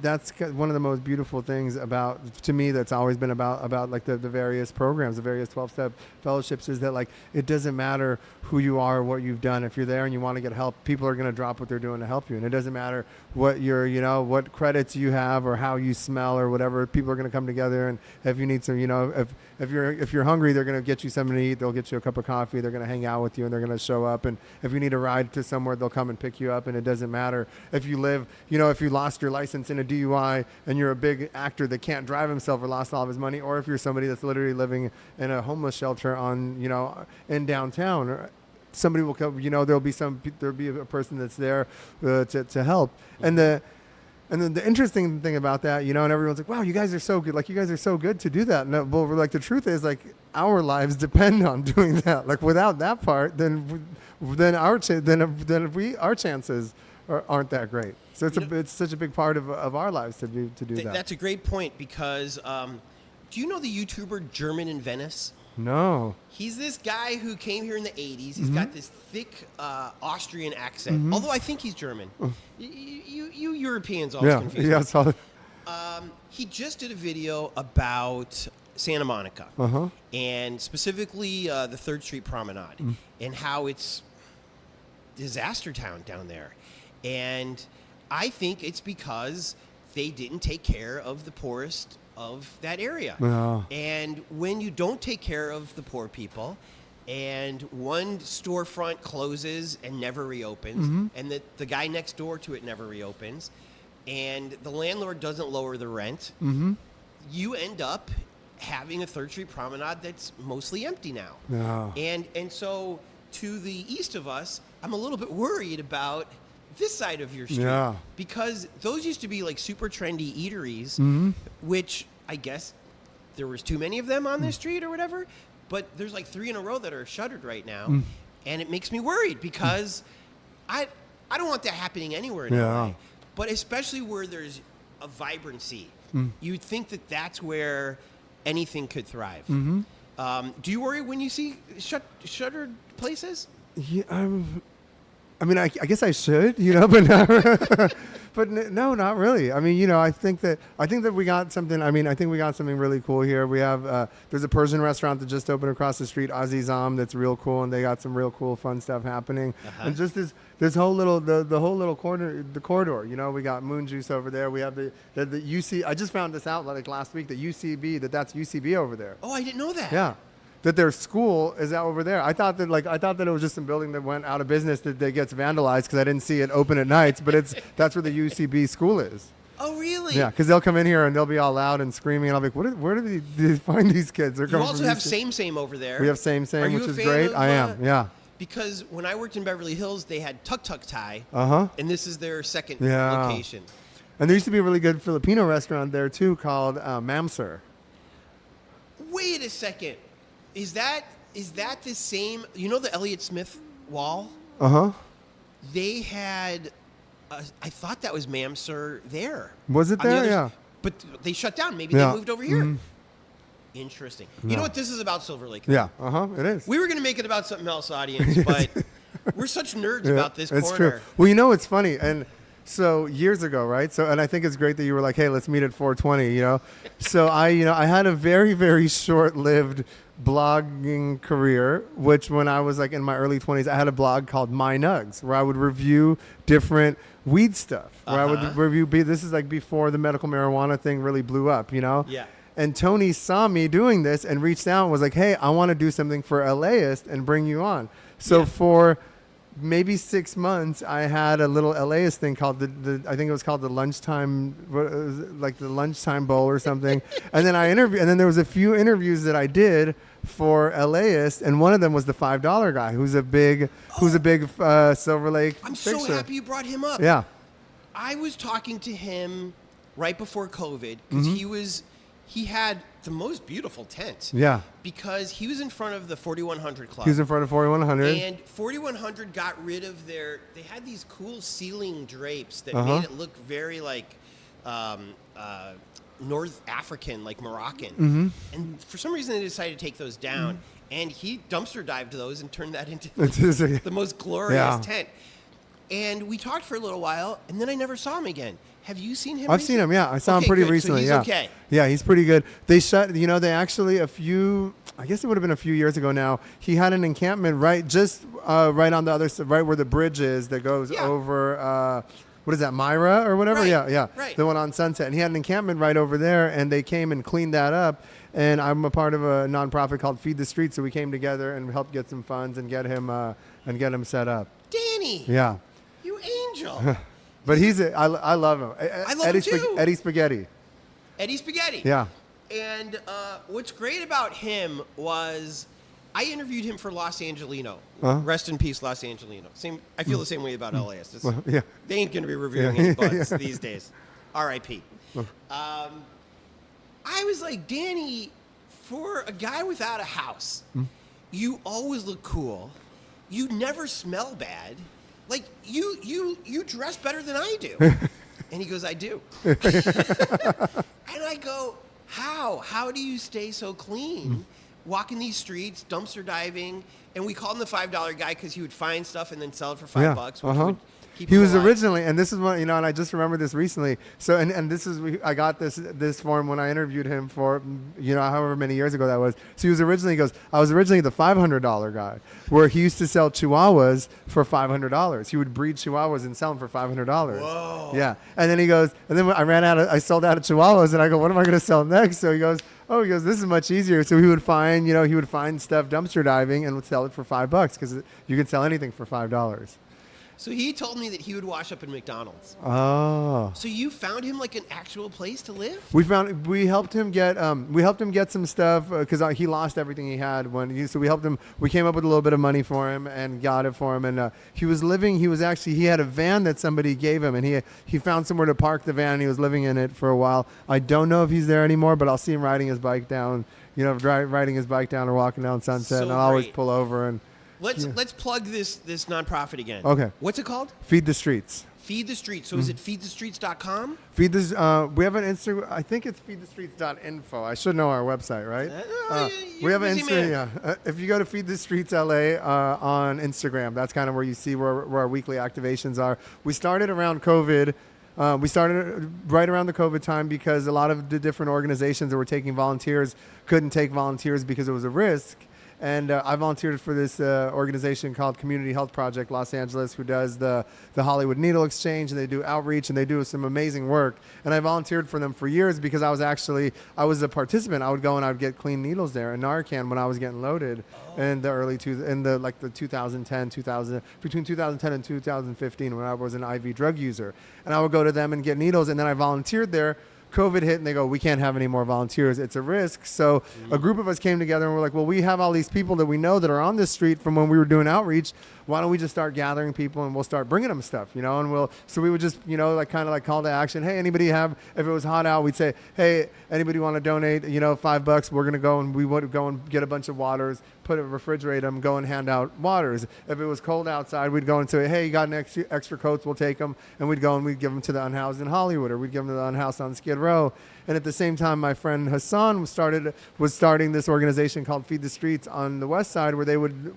[SPEAKER 2] that's one of the most beautiful things to me that's always been about like the various programs, the various 12-step fellowships is that like it doesn't matter who you are, or what you've done. If you're there and you want to get help, people are going to drop what they're doing to help you, and it doesn't matter what what credits you have or how you smell or whatever. People are going to come together, and if you need some, if you're hungry, they're going to get you something to eat. They'll get you a cup of coffee. They're going to hang out with you, and they're going to show up. And if you need a ride to somewhere, they'll come and pick you up. And it doesn't matter if you live, if you lost your license in a DUI and you're a big actor that can't drive himself or lost all of his money, or if you're somebody that's literally living in a homeless shelter in downtown, or somebody will come. There'll be a person that's there to help. And then the interesting thing about that, and everyone's like, wow, you guys are so good. Like, you guys are so good to do that. No, but like, the truth is, like, our lives depend on doing that. Like, without that part, then our chances aren't that great. So it's such a big part of our lives to do that.
[SPEAKER 1] That's a great point because do you know the YouTuber German in Venice?
[SPEAKER 2] No.
[SPEAKER 1] He's this guy who came here in the 80s. He's got this thick Austrian accent, although I think he's German. You Europeans always confuse me.
[SPEAKER 2] Yeah, I saw it.
[SPEAKER 1] He just did a video about Santa Monica, and specifically the 3rd Street Promenade, and how it's disaster town down there. And I think it's because they didn't take care of the poorest of that area. And when you don't take care of the poor people, and one storefront closes and never reopens, and the guy next door to it never reopens, and the landlord doesn't lower the rent, you end up having a 3rd Street Promenade that's mostly empty now. And so to the east of us, I'm a little bit worried about this side of your street.
[SPEAKER 2] Yeah.
[SPEAKER 1] Because those used to be like super trendy eateries, which I guess there was too many of them on this street or whatever. But there's like 3 in a row that are shuttered right now. And it makes me worried because I don't want that happening anywhere in LA. But especially where there's a vibrancy. You'd think that that's where anything could thrive. Do you worry when you see shuttered places?
[SPEAKER 2] Yeah, I mean, I guess I should, but not, but no, not really. I mean, I think that we got something. I mean, I think we got something really cool here. We have there's a Persian restaurant that just opened across the street, Azizam, that's real cool, and they got some real cool, fun stuff happening. And just this whole little the whole little corridor. We got Moon Juice over there. We have the UC. I just found this out like last week. That UCB. That's UCB over there.
[SPEAKER 1] Oh, I didn't know that.
[SPEAKER 2] Yeah. That their school is out over there. I thought that it was just some building that went out of business that gets vandalized because I didn't see it open at nights. But that's where the UCB school is.
[SPEAKER 1] Oh, really?
[SPEAKER 2] Yeah, because they'll come in here and they'll be all loud and screaming, and I'll be like, where do they find these kids? They're
[SPEAKER 1] You
[SPEAKER 2] coming
[SPEAKER 1] also
[SPEAKER 2] from
[SPEAKER 1] have
[SPEAKER 2] UCB.
[SPEAKER 1] Same over there.
[SPEAKER 2] We have Same,
[SPEAKER 1] Are you
[SPEAKER 2] which
[SPEAKER 1] a
[SPEAKER 2] is
[SPEAKER 1] fan
[SPEAKER 2] great.
[SPEAKER 1] of,
[SPEAKER 2] I am. Yeah.
[SPEAKER 1] Because when I worked in Beverly Hills, they had Tuk Tuk Thai. And this is their second location.
[SPEAKER 2] And there used to be a really good Filipino restaurant there too called Mamser.
[SPEAKER 1] Wait a second. Is that the same? You know the Elliott Smith wall? They had, I thought that was Mamser there.
[SPEAKER 2] Was it there? Yeah.
[SPEAKER 1] But they shut down. Maybe they moved over here. Interesting. You know what this is about, Silver Lake?
[SPEAKER 2] Yeah. It is.
[SPEAKER 1] We were going to make it about something else, audience, but we're such nerds about this corner.
[SPEAKER 2] It's true. Well, it's funny. And so years ago, right? So, and I think it's great that you were like, hey, let's meet at 420, So I had a very, very short-lived blogging career, which when I was like in my early 20s, I had a blog called My Nugs, where I would review different weed stuff. Where I would review, this is like before the medical marijuana thing really blew up,
[SPEAKER 1] Yeah.
[SPEAKER 2] And Tony saw me doing this and reached out and was like, hey, I want to do something for LAist and bring you on. So for maybe 6 months, I had a little LAist thing called I think it was called the lunchtime, like the lunchtime bowl or something. And then and then there was a few interviews that I did for LAist, and one of them was the $5 guy, who's a big Silver Lake.
[SPEAKER 1] I'm
[SPEAKER 2] fixer.
[SPEAKER 1] so happy you brought him up.
[SPEAKER 2] Yeah.
[SPEAKER 1] I was talking to him right before COVID because he had the most beautiful tent.
[SPEAKER 2] Yeah.
[SPEAKER 1] Because he was in front of the 4100 Club.
[SPEAKER 2] He was in front of 4100.
[SPEAKER 1] And 4100 got rid of they had these cool ceiling drapes that made it look very like North African, like Moroccan. And for some reason they decided to take those down. And he dumpster dived those and turned that into the most glorious tent. And we talked for a little while, and then I never saw him again. Have you seen him?
[SPEAKER 2] I've seen him. Yeah, I saw him pretty recently.
[SPEAKER 1] So he's okay.
[SPEAKER 2] Yeah, he's pretty good. They shut. They actually I guess it would have been a few years ago now. He had an encampment right on the other side, right where the bridge is that goes over. What is that, Myra or whatever?
[SPEAKER 1] Right.
[SPEAKER 2] Yeah.
[SPEAKER 1] Right.
[SPEAKER 2] The one on Sunset, and he had an encampment right over there, and they came and cleaned that up. And I'm a part of a nonprofit called Feed the Street, so we came together and helped get some funds and get him set up.
[SPEAKER 1] Danny.
[SPEAKER 2] Yeah.
[SPEAKER 1] You angel.
[SPEAKER 2] But I love him.
[SPEAKER 1] I love him too.
[SPEAKER 2] Eddie Spaghetti.
[SPEAKER 1] Eddie Spaghetti.
[SPEAKER 2] Yeah.
[SPEAKER 1] And what's great about him was I interviewed him for Los ANGELeno. Rest in peace, Los ANGELeno. I feel the same way about LAist. They ain't going to be reviewing any buds these days. R.I.P. I was like, Danny, for a guy without a house, you always look cool. You never smell bad. Like, you dress better than I do. And he goes, I do. And I go, how? How do you stay so clean? Walking these streets, dumpster diving. And we called him the $5 guy because he would find stuff and then sell it for $5, which would keep
[SPEAKER 2] he
[SPEAKER 1] him
[SPEAKER 2] was
[SPEAKER 1] alive.
[SPEAKER 2] originally, and this is what, and I just remembered this recently. So, and this is, I got this form when I interviewed him for, however many years ago that was. So he goes, I was originally the $500 guy, where he used to sell Chihuahuas for $500. He would breed Chihuahuas and sell them for $500.
[SPEAKER 1] Whoa.
[SPEAKER 2] Yeah. And then he goes, and then I sold out of Chihuahuas, and I go, what am I going to sell next? So he goes, this is much easier. So he would find stuff dumpster diving and would sell it for $5 because you can sell anything for $5.
[SPEAKER 1] So he told me that he would wash up in McDonald's.
[SPEAKER 2] Oh.
[SPEAKER 1] So you found him like an actual place to live?
[SPEAKER 2] We helped him get some stuff because he lost everything he had so we helped him. We came up with a little bit of money for him and got it for him. And he had a van that somebody gave him, and he found somewhere to park the van. And he was living in it for a while. I don't know if he's there anymore, but I'll see him riding his bike down, riding his bike down or walking down Sunset.
[SPEAKER 1] So
[SPEAKER 2] and I'll always
[SPEAKER 1] great.
[SPEAKER 2] pull over and.
[SPEAKER 1] Let's plug this nonprofit again.
[SPEAKER 2] Okay.
[SPEAKER 1] What's it called?
[SPEAKER 2] Feed the Streets.
[SPEAKER 1] Feed the Streets. So is it feedthestreets.com?
[SPEAKER 2] We have an Instagram. I think it's feedthestreets.info. I should know our website, right? We have an Instagram. Yeah. If you go to Feed the Streets LA on Instagram, that's kind of where you see where our weekly activations are. We started around COVID. We started right around the COVID time because a lot of the different organizations that were taking volunteers couldn't take volunteers because it was a risk. And I volunteered for this organization called Community Health Project Los Angeles, who does the Hollywood Needle Exchange, and they do outreach, and they do some amazing work. And I volunteered for them for years because I was a participant. I would go and I would get clean needles there and Narcan when I was getting loaded in the between 2010 and 2015 when I was an IV drug user. And I would go to them and get needles, and then I volunteered there. COVID hit and they go, we can't have any more volunteers. It's a risk. So a group of us came together and we're like, well, we have all these people that we know that are on this street from when we were doing outreach. Why don't we just start gathering people and we'll start bringing them stuff, and so we would just, kind of call to action. Hey, anybody if it was hot out, we'd say, hey, anybody want to donate, $5? We're going to go and we would go and get a bunch of waters, refrigerate them, go and hand out waters. If it was cold outside, we'd go and say, hey, you got an extra coats, we'll take them. And we'd go and we'd give them to the unhoused in Hollywood, or we'd give them to the unhoused on Skid Row. And at the same time, my friend Hassan was starting this organization called Feed the Streets on the west side, where they would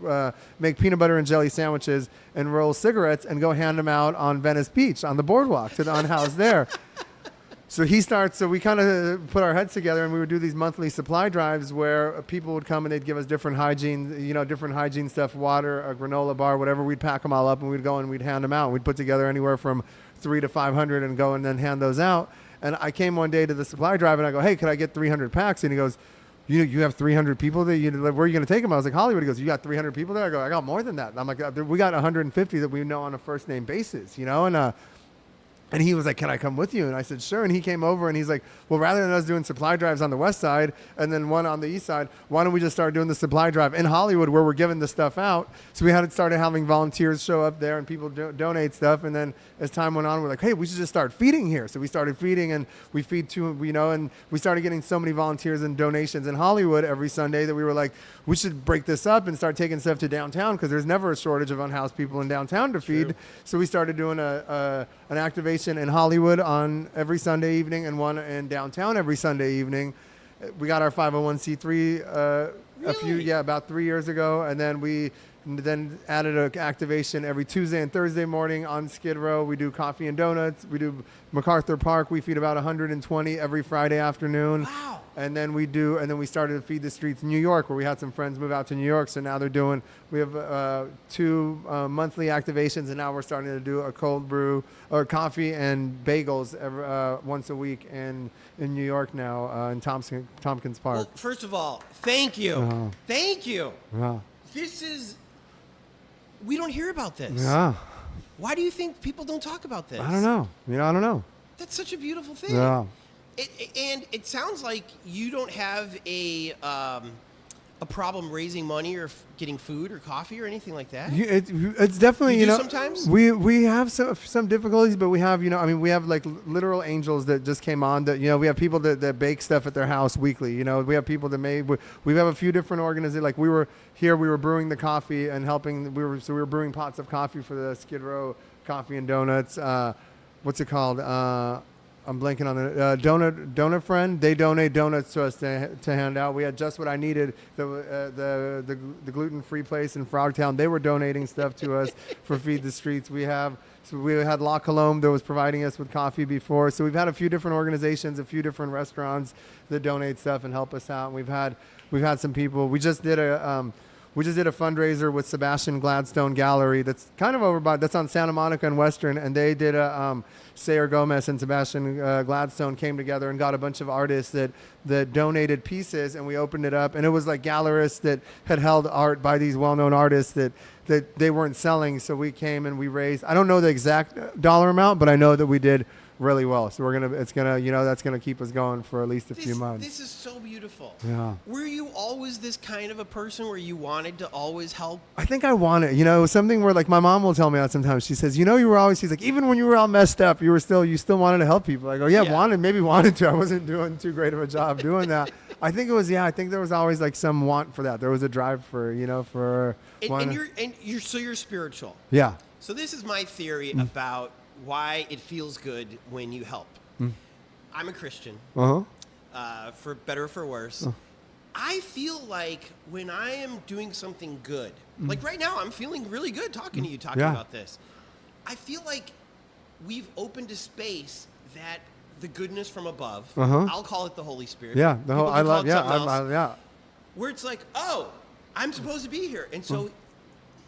[SPEAKER 2] make peanut butter and jelly sandwiches and roll cigarettes and go hand them out on Venice Beach on the boardwalk to the unhoused there. So we kind of put our heads together and we would do these monthly supply drives where people would come and they'd give us different hygiene stuff, water, a granola bar, whatever. We'd pack them all up and we'd go and we'd hand them out. We'd put together anywhere from 300 to 500 and go and then hand those out. And I came one day to the supply drive and I go, hey, could I get 300 packs? And he goes, you have 300 people where are you going to take them? I was like, Hollywood. He goes, you got 300 people there? I go, I got more than that. And I'm like, we got 150 that we know on a first name basis, and he was like, can I come with you? And I said, sure. And he came over and he's like, well, rather than us doing supply drives on the west side and then one on the east side, why don't we just start doing the supply drive in Hollywood where we're giving the stuff out? So we started having volunteers show up there and people donate stuff. And then as time went on, we're like, hey, we should just start feeding here. So we started feeding and we feed and we started getting so many volunteers and donations in Hollywood every Sunday that we were like, we should break this up and start taking stuff to downtown because there's never a shortage of unhoused people in downtown to feed. True. So we started doing an activation in Hollywood on every Sunday evening and one in downtown every Sunday evening. We got our 501c3 about 3 years ago, and then we added an activation every Tuesday and Thursday morning on Skid Row. We do coffee and donuts. We do MacArthur Park. We feed about 120 every Friday afternoon.
[SPEAKER 1] Wow.
[SPEAKER 2] And then we started to Feed the Streets in New York, where we had some friends move out to New York. So now we have 2 monthly activations, and now we're starting to do a cold brew or coffee and bagels once a week in New York now in Tompkins Park.
[SPEAKER 1] Well, first of all, thank you. Thank you. We don't hear about this.
[SPEAKER 2] Yeah.
[SPEAKER 1] Why do you think people don't talk about this?
[SPEAKER 2] I don't know. I don't know.
[SPEAKER 1] That's such a beautiful thing.
[SPEAKER 2] Yeah.
[SPEAKER 1] And it sounds like you don't have a problem raising money or getting food or coffee or anything like that.
[SPEAKER 2] It's definitely
[SPEAKER 1] you do sometimes.
[SPEAKER 2] We have some difficulties, but we have we have like literal angels that just came on. That we have people that bake stuff at their house weekly. We have people that we have a few different organizations. Like we were brewing the coffee and helping. We were brewing pots of coffee for the Skid Row Coffee and Donuts. What's it called? I'm blanking on the donut friend. They donate donuts to us to hand out. We had Just What I Needed, the gluten-free place in Frogtown. They were donating stuff to us for Feed the Streets. We had La Colombe that was providing us with coffee before. So we've had a few different organizations, a few different restaurants that donate stuff and help us out. And we've had some people. We just did we just did a fundraiser with Sebastian Gladstone Gallery. That's kind of over by, that's on Santa Monica and Western. And they did Sayer Gomez and Sebastian Gladstone came together and got a bunch of artists that donated pieces, and we opened it up. And it was like gallerists that had held art by these well-known artists that they weren't selling. So we came and we raised, I don't know the exact dollar amount, but I know that we did really well. So that's gonna keep us going for at least a few months.
[SPEAKER 1] This is so beautiful.
[SPEAKER 2] Yeah.
[SPEAKER 1] Were you always this kind of a person where you wanted to always help?
[SPEAKER 2] I think I wanted, it was something where like my mom will tell me that sometimes. She says, you were always, she's like, even when you were all messed up, you still wanted to help people. I go, yeah. wanted to. I wasn't doing too great of a job doing that. I think there was always like some want for that. There was a drive for,
[SPEAKER 1] you're spiritual.
[SPEAKER 2] Yeah.
[SPEAKER 1] So this is my theory about why it feels good when you help. I'm a Christian, for better or for worse. I feel like when I am doing something good, like right now I'm feeling really good talking to you, about this. I feel like we've opened a space that the goodness from above, I'll call it the Holy Spirit.
[SPEAKER 2] Yeah,
[SPEAKER 1] where it's like, oh, I'm supposed to be here. And so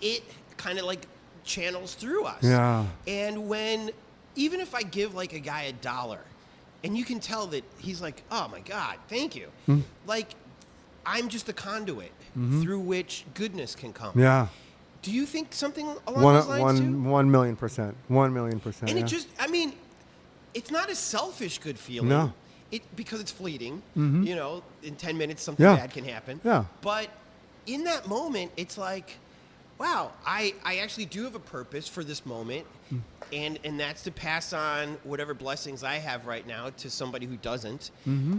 [SPEAKER 1] it kind of like channels through us.
[SPEAKER 2] Yeah.
[SPEAKER 1] And even if I give like a guy $1 and you can tell that he's like, oh my God, thank you. Like I'm just a conduit through which goodness can come.
[SPEAKER 2] Yeah.
[SPEAKER 1] Do you think something along those lines too?
[SPEAKER 2] 1,000,000%. 1,000,000%.
[SPEAKER 1] And it's not a selfish good feeling.
[SPEAKER 2] No.
[SPEAKER 1] Because it's fleeting.
[SPEAKER 2] Mm-hmm.
[SPEAKER 1] In 10 minutes something bad can happen.
[SPEAKER 2] Yeah.
[SPEAKER 1] But in that moment, it's like, wow, I actually do have a purpose for this moment, and that's to pass on whatever blessings I have right now to somebody who doesn't.
[SPEAKER 2] Mm-hmm.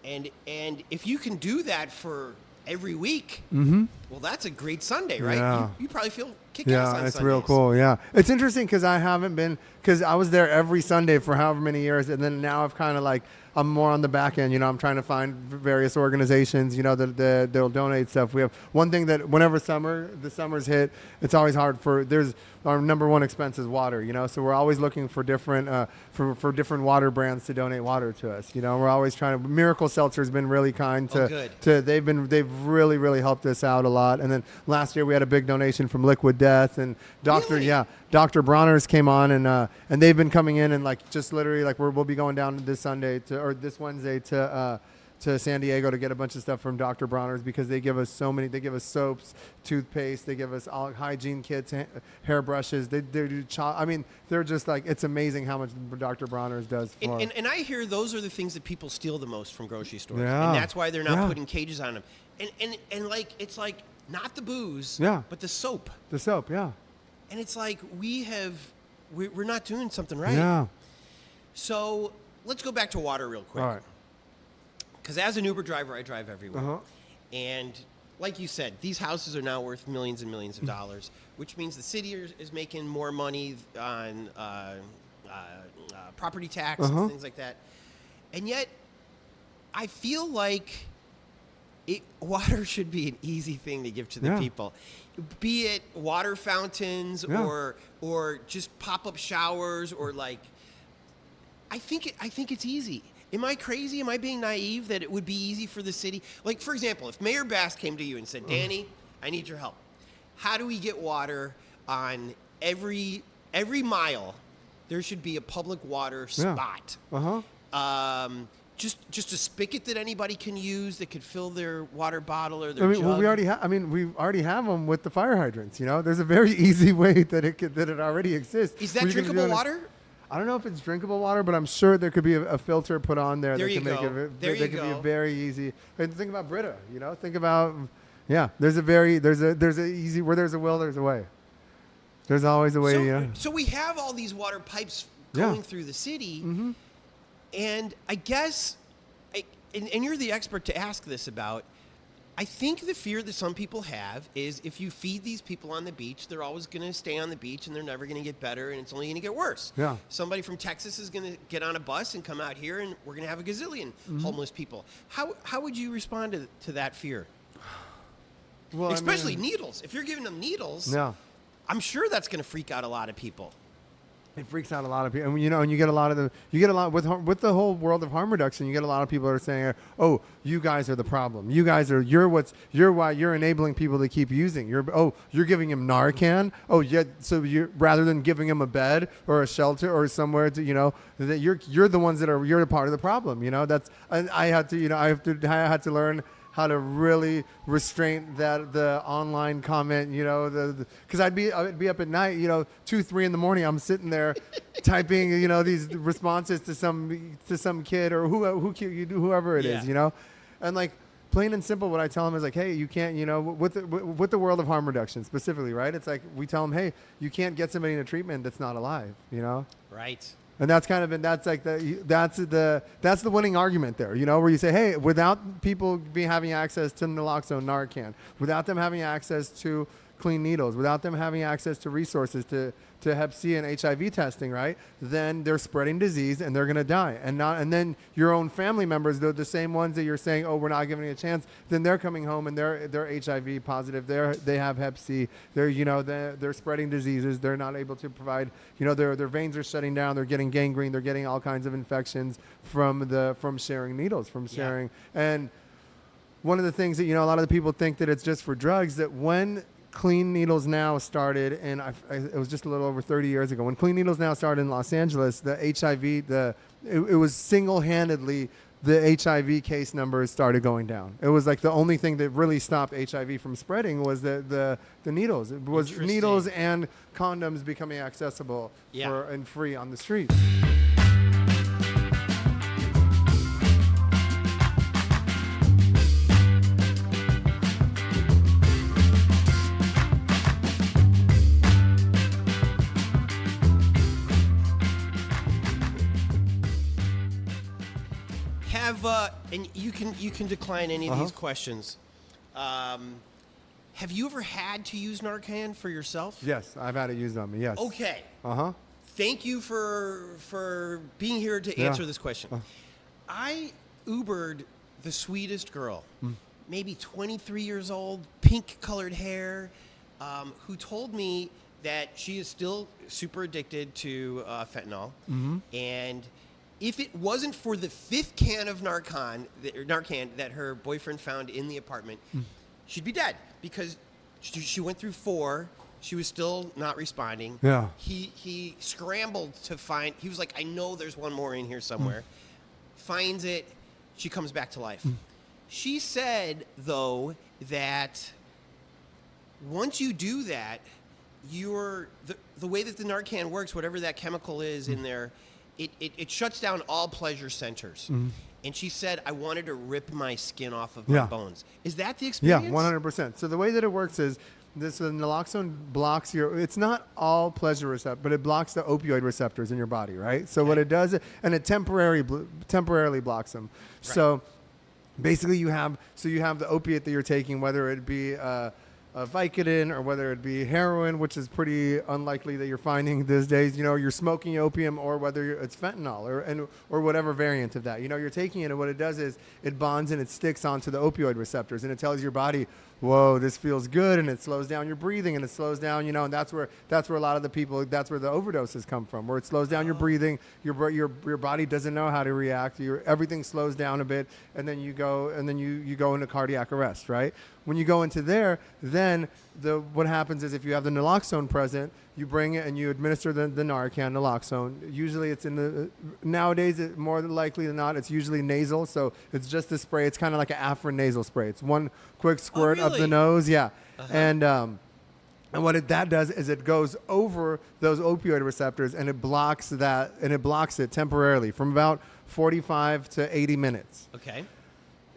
[SPEAKER 1] And if you can do that for every week, well, that's a great Sunday, right?
[SPEAKER 2] Yeah.
[SPEAKER 1] You probably feel kick-ass on Sundays.
[SPEAKER 2] Yeah, it's real cool. Yeah, it's interesting because I was there every Sunday for however many years, and then now I've kind of like, I'm more on the back end. I'm trying to find various organizations, that'll donate stuff. We have one thing that whenever the summer's hit, it's always hard our number one expense is water, so we're always looking for different, for different water brands to donate water to us. We're always trying to, Miracle Seltzer's been really kind they've really, really helped us out a lot. And then last year we had a big donation from Liquid Death, and Dr. Bronner's came on, and they've been coming in, and like just literally like we'll be going down this Wednesday to San Diego to get a bunch of stuff from Dr. Bronner's because they give us they give us soaps, toothpaste, they give us all hygiene kits, hair brushes. They do they're just like, it's amazing how much Dr. Bronner's does for.
[SPEAKER 1] And I hear those are the things that people steal the most from grocery stores,
[SPEAKER 2] yeah.
[SPEAKER 1] and that's why they're not putting cages on them. And like it's like not the booze, but the soap.
[SPEAKER 2] The soap, yeah.
[SPEAKER 1] And it's like we're not doing something right.
[SPEAKER 2] Yeah.
[SPEAKER 1] So let's go back to water real quick.
[SPEAKER 2] All right.
[SPEAKER 1] Because as an Uber driver, I drive everywhere. And like you said, these houses are now worth millions and millions of dollars, which means the city is making more money on property tax and things like that. And yet, I feel like water should be an easy thing to give to the people. Be it water fountains or just pop-up showers or like, I think it's easy. Am I crazy? Am I being naive that it would be easy for the city? Like, for example, if Mayor Bass came to you and said, Danny, I need your help. How do we get water on every mile? There should be a public water spot. Just a spigot that anybody can use that could fill their water bottle or their jug.
[SPEAKER 2] Well, we already have them with the fire hydrants. There's a very easy way that it already exists.
[SPEAKER 1] Is that drinkable water?
[SPEAKER 2] I don't know if it's drinkable water, but I'm sure there could be a filter put on there that can make it.
[SPEAKER 1] There you go.
[SPEAKER 2] Be a very easy. And think about Brita. Think about There's a easy where there's a will, there's a way. There's always a way.
[SPEAKER 1] So we have all these water pipes going through the city, and I guess, and you're the expert to ask this about. I think the fear that some people have is if you feed these people on the beach, they're always going to stay on the beach and they're never going to get better and it's only going to get worse.
[SPEAKER 2] Yeah.
[SPEAKER 1] Somebody from Texas is going to get on a bus and come out here and we're going to have a gazillion homeless people. How would you respond to that fear? Well, especially needles. If you're giving them needles, I'm sure that's going to freak out a lot of people.
[SPEAKER 2] It freaks out a lot of people, and and you get a lot with the whole world of harm reduction. You get a lot of people that are saying, "Oh, you guys are the problem. You're why you're enabling people to keep using. You're giving them Narcan. Oh, yeah. So you rather than giving them a bed or a shelter or somewhere to that you're the ones you're a part of the problem. I had to learn how to really restrain the online comment, because I'd be up at night, 2-3 in the morning. I'm sitting there typing, these responses to some kid or whoever it is, and like plain and simple, what I tell them is like, hey, you can't, with the world of harm reduction specifically, right? It's like we tell them, hey, you can't get somebody into treatment that's not alive,
[SPEAKER 1] Right.
[SPEAKER 2] And that's the winning argument there, where you say, hey, without people having access to naloxone, Narcan, without them having access to clean needles, without them having access to resources to Hep C and HIV testing, right? Then they're spreading disease and they're going to die. And then your own family members, they're the same ones that you're saying, oh, we're not giving it a chance. Then they're coming home and they're HIV positive. They have Hep C. They're spreading diseases. They're not able to provide. Their veins are shutting down. They're getting gangrene. They're getting all kinds of infections from sharing needles, from sharing. Yeah. And one of the things that a lot of the people think that it's just for drugs. That when Clean Needles Now started, and it was just a little over 30 years ago. When Clean Needles Now started in Los Angeles, the HIV, it was single-handedly the HIV case numbers started going down. It was like the only thing that really stopped HIV from spreading was the needles. It was needles and condoms becoming accessible and free on the streets.
[SPEAKER 1] And you can decline any of these questions. Have you ever had to use Narcan for yourself?
[SPEAKER 2] Yes, I've had it used on me. Yes.
[SPEAKER 1] Okay. Thank you for being here to answer this question. I Ubered the sweetest girl, maybe 23 years old, pink-colored hair, who told me that she is still super addicted to fentanyl, and if it wasn't for the 5th can of Narcan that her boyfriend found in the apartment, she'd be dead because she went through 4. She was still not responding.
[SPEAKER 2] Yeah.
[SPEAKER 1] He scrambled to find. He was like, I know there's one more in here somewhere. Finds it. She comes back to life. She said, though, that once you do that, the way that the Narcan works, whatever that chemical is in there, it shuts down all pleasure centers. And she said, I wanted to rip my skin off of my bones. Is that the experience?
[SPEAKER 2] Yeah, 100%. So the way that it works is the naloxone blocks it's not all pleasure receptors, but it blocks the opioid receptors in your body, right? So what it does, and it temporarily blocks them. Right. So basically you have the opiate that you're taking, whether it be a Vicodin or whether it be heroin, which is pretty unlikely that you're finding these days. You're smoking opium, or whether it's fentanyl or whatever variant of that. You're taking it, and what it does is it bonds and it sticks onto the opioid receptors, and it tells your body, whoa, this feels good, and it slows down your breathing, and it slows down, and that's where a lot of the people, that's where the overdoses come from, where it slows down your breathing, your body doesn't know how to react, everything slows down a bit, and then you go into cardiac arrest, right? When you go into there, then what happens is if you have the naloxone present, you bring it and you administer the Narcan naloxone. Usually it's nowadays, more likely than not, it's usually nasal. So it's just a spray. It's kind of like an Afrin nasal spray. It's one quick squirt up the nose. Yeah. And what that does is it goes over those opioid receptors and it blocks it temporarily from about 45 to 80 minutes.
[SPEAKER 1] Okay.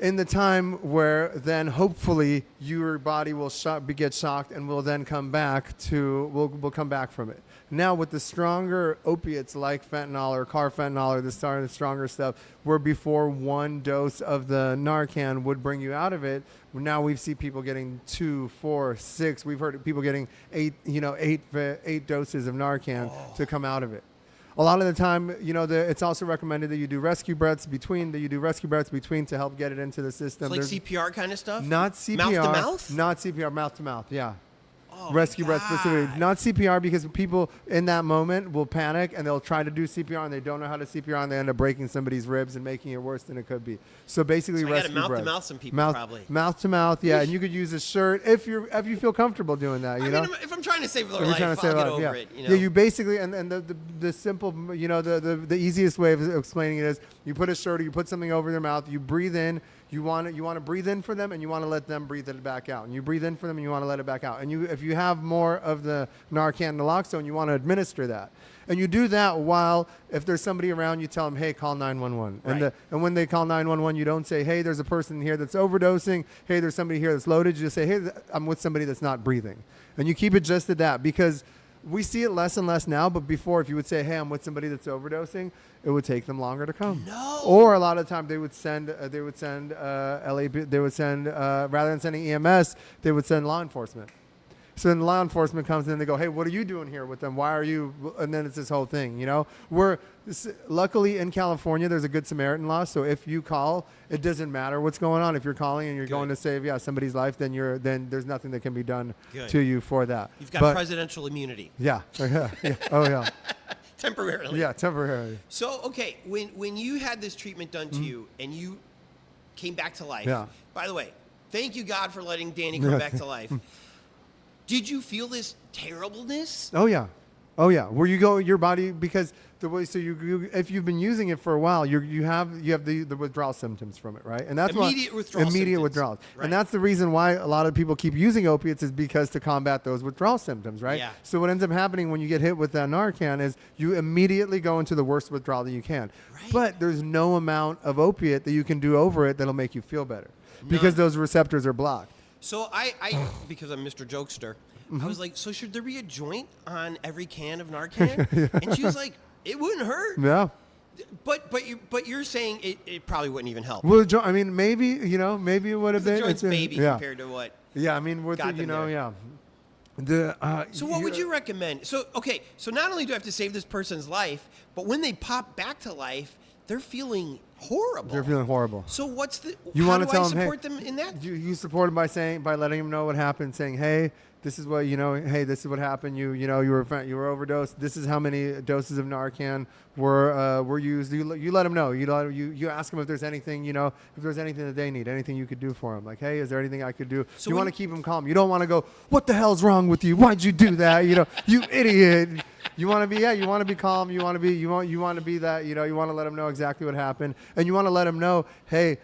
[SPEAKER 2] In the time where then hopefully your body will get shocked and will then come back will come back from it. Now with the stronger opiates like fentanyl or carfentanil or the stronger stuff, where before one dose of the Narcan would bring you out of it, now we see people getting 2, 4, 6. We've heard of people getting 8 doses of Narcan to come out of it. A lot of the time, it's also recommended that you do rescue breaths between to help get it into the system.
[SPEAKER 1] It's like CPR kind of stuff?
[SPEAKER 2] Not CPR.
[SPEAKER 1] Mouth to mouth?
[SPEAKER 2] Not CPR, mouth to mouth, yeah.
[SPEAKER 1] Oh,
[SPEAKER 2] rescue breath specifically.
[SPEAKER 1] God.
[SPEAKER 2] Not CPR, because people in that moment will panic and they'll try to do CPR and they don't know how to CPR and they end up breaking somebody's ribs and making it worse than it could be. So basically,
[SPEAKER 1] So I
[SPEAKER 2] rescue
[SPEAKER 1] got to mouth
[SPEAKER 2] breath.
[SPEAKER 1] to mouth some people probably.
[SPEAKER 2] Mouth to mouth, yeah. And you could use a shirt if you feel comfortable doing that. You know,
[SPEAKER 1] if I'm trying to save their
[SPEAKER 2] if you're
[SPEAKER 1] life,
[SPEAKER 2] trying to save
[SPEAKER 1] I'll get
[SPEAKER 2] life,
[SPEAKER 1] over
[SPEAKER 2] yeah.
[SPEAKER 1] it. You know?
[SPEAKER 2] Yeah, you basically and the simple, you know, the easiest way of explaining it is you put a shirt or you put something over their mouth, you breathe in. You want to breathe in for them, and you want to let them breathe it back out. And you breathe in for them, and you want to let it back out. And if you have more of the Narcan naloxone, you want to administer that. And you do that while, if there's somebody around, you tell them, hey, call 911.
[SPEAKER 1] Right.
[SPEAKER 2] And when they call 911, you don't say, hey, there's a person here that's overdosing. Hey, there's somebody here that's loaded. You just say, hey, I'm with somebody that's not breathing. And you keep it just at that, because we see it less and less now, but before, if you would say, hey, I'm with somebody that's overdosing, it would take them longer to come.
[SPEAKER 1] No.
[SPEAKER 2] Or a lot of time they would send rather than sending EMS, they would send law enforcement. So then law enforcement comes in and they go, hey, what are you doing here with them? Why are you? And then it's this whole thing, you know. Luckily in California, there's a Good Samaritan law. So if you call, it doesn't matter what's going on. If you're calling and you're going to save somebody's life, then there's nothing that can be done to you for that.
[SPEAKER 1] You've got presidential immunity.
[SPEAKER 2] Yeah. Oh yeah.
[SPEAKER 1] Temporarily.
[SPEAKER 2] Yeah, temporarily.
[SPEAKER 1] So okay, when you had this treatment done to you and you came back to life.
[SPEAKER 2] Yeah.
[SPEAKER 1] By the way, thank you God for letting Danny come back to life. Did you feel this terribleness?
[SPEAKER 2] Oh yeah. Where you go, your body, because the way, so you if you've been using it for a while, you have the withdrawal symptoms from it, right? And that's
[SPEAKER 1] immediate withdrawal
[SPEAKER 2] withdrawals.
[SPEAKER 1] Right.
[SPEAKER 2] And that's the reason why a lot of people keep using opiates, is because to combat those withdrawal symptoms, right?
[SPEAKER 1] Yeah.
[SPEAKER 2] So what ends up happening when you get hit with that Narcan is you immediately go into the worst withdrawal that you can.
[SPEAKER 1] Right.
[SPEAKER 2] But there's no amount of opiate that you can do over it that'll make you feel better, because those receptors are blocked.
[SPEAKER 1] So I because I'm Mr. Jokester, I was like, so should there be a joint on every can of Narcan? And she was like, it wouldn't hurt.
[SPEAKER 2] Yeah.
[SPEAKER 1] But you're saying it probably wouldn't even help.
[SPEAKER 2] Well, I mean, maybe it would have
[SPEAKER 1] The
[SPEAKER 2] been.
[SPEAKER 1] joint's baby
[SPEAKER 2] yeah.
[SPEAKER 1] compared to what.
[SPEAKER 2] Yeah, I mean, with
[SPEAKER 1] got
[SPEAKER 2] the, you
[SPEAKER 1] them
[SPEAKER 2] know,
[SPEAKER 1] there.
[SPEAKER 2] yeah.
[SPEAKER 1] So what would you recommend? So not only do I have to save this person's life, but when they pop back to life, they're feeling horrible.
[SPEAKER 2] They're feeling horrible.
[SPEAKER 1] So what's the?
[SPEAKER 2] You
[SPEAKER 1] how
[SPEAKER 2] want
[SPEAKER 1] do
[SPEAKER 2] to tell
[SPEAKER 1] I
[SPEAKER 2] them,
[SPEAKER 1] support
[SPEAKER 2] hey,
[SPEAKER 1] them in that?
[SPEAKER 2] You support them by letting them know what happened, saying, hey, this is what hey, this is what happened. You were overdosed. This is how many doses of Narcan were used. You let them know. You ask them if there's anything, if there's anything that they need, anything you could do for them. Like, hey, is there anything I could do?
[SPEAKER 1] So
[SPEAKER 2] you want to keep them calm. You don't want to go, what the hell's wrong with you? Why'd you do that? You idiot. You want to be calm. You want to be that, you want to let them know exactly what happened. And you want to let them know, hey,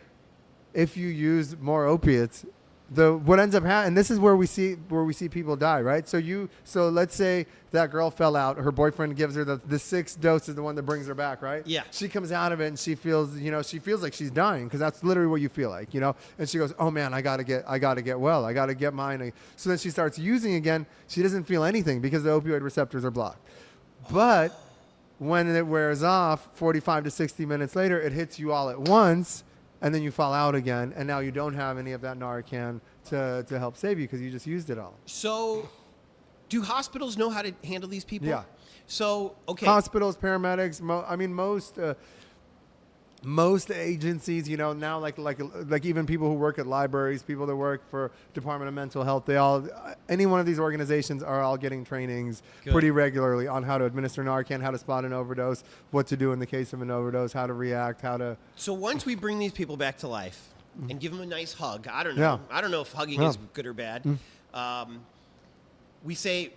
[SPEAKER 2] if you use more opiates, what ends up happening, and this is where we see people die, right? So let's say that girl fell out. Her boyfriend gives her the 6 doses, the one that brings her back, right?
[SPEAKER 1] Yeah.
[SPEAKER 2] She comes out of it and she feels like she's dying, because that's literally what you feel like, And she goes, oh man, I gotta get well. I gotta get mine. So then she starts using again. She doesn't feel anything because the opioid receptors are blocked. But when it wears off, 45 to 60 minutes later, it hits you all at once. And then you fall out again, and now you don't have any of that Narcan to help save you because you just used it all.
[SPEAKER 1] So, do hospitals know how to handle these people?
[SPEAKER 2] Yeah.
[SPEAKER 1] So, okay.
[SPEAKER 2] Hospitals, paramedics, most agencies, now like even people who work at libraries, people that work for Department of Mental Health, any one of these organizations are all getting trainings pretty regularly on how to administer Narcan, how to spot an overdose, what to do in the case of an overdose, how to react, how to.
[SPEAKER 1] So once we bring these people back to life and give them a nice hug, I don't know.
[SPEAKER 2] Yeah.
[SPEAKER 1] I don't know if hugging is good or bad. We say,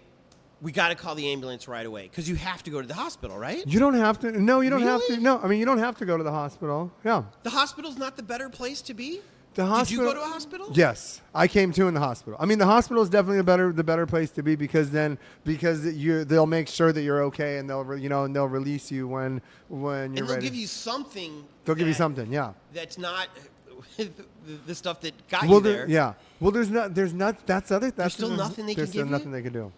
[SPEAKER 1] we got to call the ambulance right away because you have to go to the hospital, right?
[SPEAKER 2] You don't have to. No, you don't have to.
[SPEAKER 1] Really?
[SPEAKER 2] No, I mean, you don't have to go to the hospital. Yeah.
[SPEAKER 1] The hospital's not the better place to be?
[SPEAKER 2] The hospital,
[SPEAKER 1] Did you go to a hospital?
[SPEAKER 2] Yes, I came to in the hospital. I mean, the hospital is definitely the better place to be because they'll make sure that you're okay and they'll release you when you're ready.
[SPEAKER 1] And they'll give you something.
[SPEAKER 2] They'll give you something, yeah.
[SPEAKER 1] That's not the stuff that got you there.
[SPEAKER 2] Yeah. Well, there's
[SPEAKER 1] still nothing they can give you?
[SPEAKER 2] There's still nothing they could do.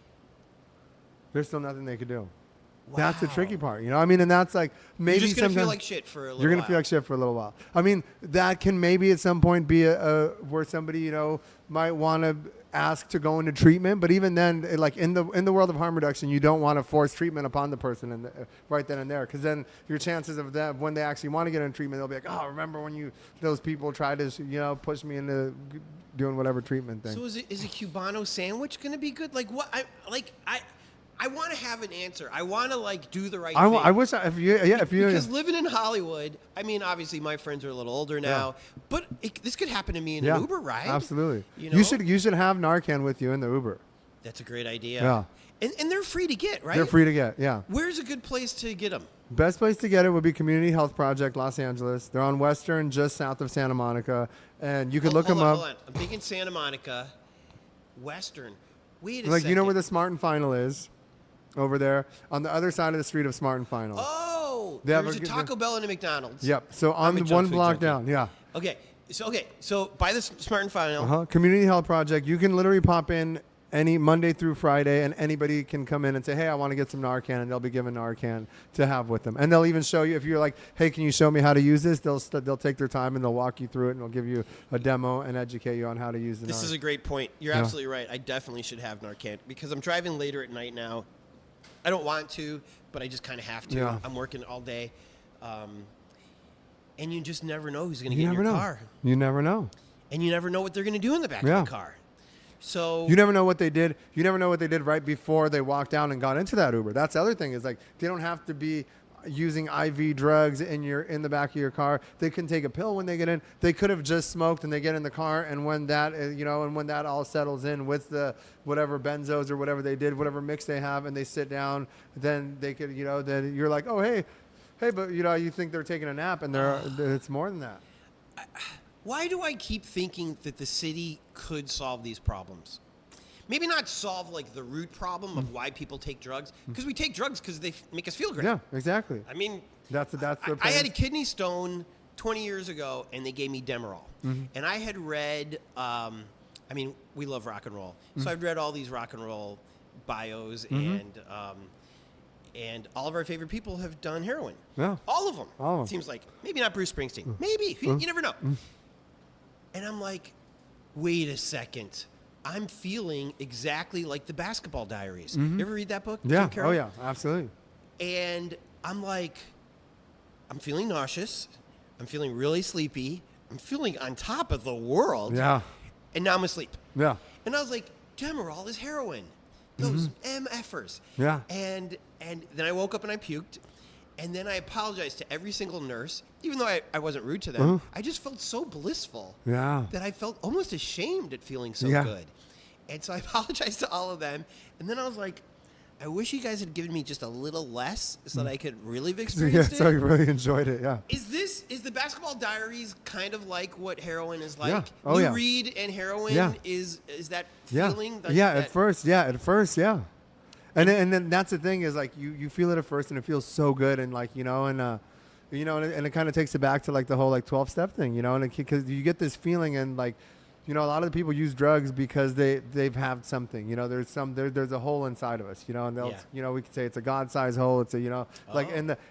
[SPEAKER 2] There's still nothing they could do. That's the tricky part, you know. I mean, and that's like maybe
[SPEAKER 1] You're just gonna feel
[SPEAKER 2] sometimes
[SPEAKER 1] like shit for a little
[SPEAKER 2] you're gonna
[SPEAKER 1] while.
[SPEAKER 2] feel like shit for a little while. I mean, that can maybe at some point be a where somebody, you know, might want to ask to go into treatment, but even then, like in the world of harm reduction, you don't want to force treatment upon the person right then and there, because then your chances of that when they actually want to get into treatment, they'll be like, oh, remember when those people tried to, you know, push me into doing whatever treatment thing.
[SPEAKER 1] So is a Cubano sandwich gonna be good? Like what? I want to have an answer. I want to like do the right thing.
[SPEAKER 2] I wish if you
[SPEAKER 1] because living in Hollywood, I mean, obviously my friends are a little older now, but this could happen to me in an Uber ride.
[SPEAKER 2] Absolutely.
[SPEAKER 1] You know?
[SPEAKER 2] You should have Narcan with you in the Uber.
[SPEAKER 1] That's a great idea.
[SPEAKER 2] Yeah.
[SPEAKER 1] And they're free to get, right?
[SPEAKER 2] They're free to get. Yeah.
[SPEAKER 1] Where's a good place to get them?
[SPEAKER 2] Best place to get it would be Community Health Project, Los Angeles. They're on Western, just south of Santa Monica, and you could look them up.
[SPEAKER 1] Hold on. I'm thinking Santa Monica, Western. Wait a
[SPEAKER 2] Like
[SPEAKER 1] second.
[SPEAKER 2] you know where the Smart and Final is, over there on the other side of the street of Smart and Final.
[SPEAKER 1] Oh,
[SPEAKER 2] They have
[SPEAKER 1] there's a Taco Bell and a McDonald's.
[SPEAKER 2] Yep. So on the one block down. Yeah.
[SPEAKER 1] Okay. So by the Smart and Final.
[SPEAKER 2] Community Health Project. You can literally pop in any Monday through Friday, and anybody can come in and say, hey, I want to get some Narcan, and they'll be given Narcan to have with them. And they'll even show you, if you're like, hey, can you show me how to use this? They'll take their time, and they'll walk you through it, and they'll give you a demo and educate you on how to use the Narcan.
[SPEAKER 1] This is a great point. You're absolutely right. I definitely should have Narcan because I'm driving later at night now. I don't want to, but I just kind of have to.
[SPEAKER 2] Yeah.
[SPEAKER 1] I'm working all day. And you just never know who's going to get in your car.
[SPEAKER 2] You never know.
[SPEAKER 1] And you never know what they're going to do in the back of the car. So
[SPEAKER 2] you never know what they did. You never know what they did right before they walked down and got into that Uber. That's the other thing is like they don't have to be using IV drugs in the back of your car. They can take a pill when they get in. They could have just smoked and they get in the car, and when that when that all settles in with the whatever benzos or whatever they did, whatever mix they have, and they sit down, then they could then you're like, oh hey, but you think they're taking a nap, and it's more than that.
[SPEAKER 1] Why do I keep thinking that the city could solve these problems? Maybe not solve like the root problem of why people take drugs, because we take drugs because they make us feel great.
[SPEAKER 2] Yeah, exactly.
[SPEAKER 1] I mean,
[SPEAKER 2] that's
[SPEAKER 1] I had a kidney stone 20 years ago, and they gave me Demerol. And I had read, I mean, we love rock and roll, so I've read all these rock and roll bios, and all of our favorite people have done heroin.
[SPEAKER 2] Yeah,
[SPEAKER 1] all of them.
[SPEAKER 2] All of them.
[SPEAKER 1] It seems like maybe not Bruce Springsteen, maybe you never know. And I'm like, wait a second. I'm feeling exactly like the Basketball Diaries. You ever read that book?
[SPEAKER 2] Yeah.
[SPEAKER 1] Jim Carroll?
[SPEAKER 2] Oh, yeah. Absolutely.
[SPEAKER 1] And I'm like, I'm feeling nauseous. I'm feeling really sleepy. I'm feeling on top of the world.
[SPEAKER 2] Yeah.
[SPEAKER 1] And now I'm asleep.
[SPEAKER 2] Yeah.
[SPEAKER 1] And I was like, Demerol is heroin. Those MFers.
[SPEAKER 2] Yeah.
[SPEAKER 1] And then I woke up and I puked. And then I apologized to every single nurse, even though I wasn't rude to them. I just felt so blissful that I felt almost ashamed at feeling so good. And so I apologized to all of them. And then I was like, I wish you guys had given me just a little less so that I could really have experienced it.
[SPEAKER 2] So you really enjoyed it, yeah.
[SPEAKER 1] Is the Basketball Diaries kind of like what heroin is like?
[SPEAKER 2] Yeah. Oh,
[SPEAKER 1] Lou
[SPEAKER 2] yeah.
[SPEAKER 1] Reed and heroin is that feeling? Like
[SPEAKER 2] at first, yeah. And then that's the thing is like you feel it at first and it feels so good and like and it kind of takes it back to like the whole like 12-step thing, and because you get this feeling and like a lot of the people use drugs because they've had something, there's a hole inside of us, and they'll we could say it's a God-sized hole. It's a like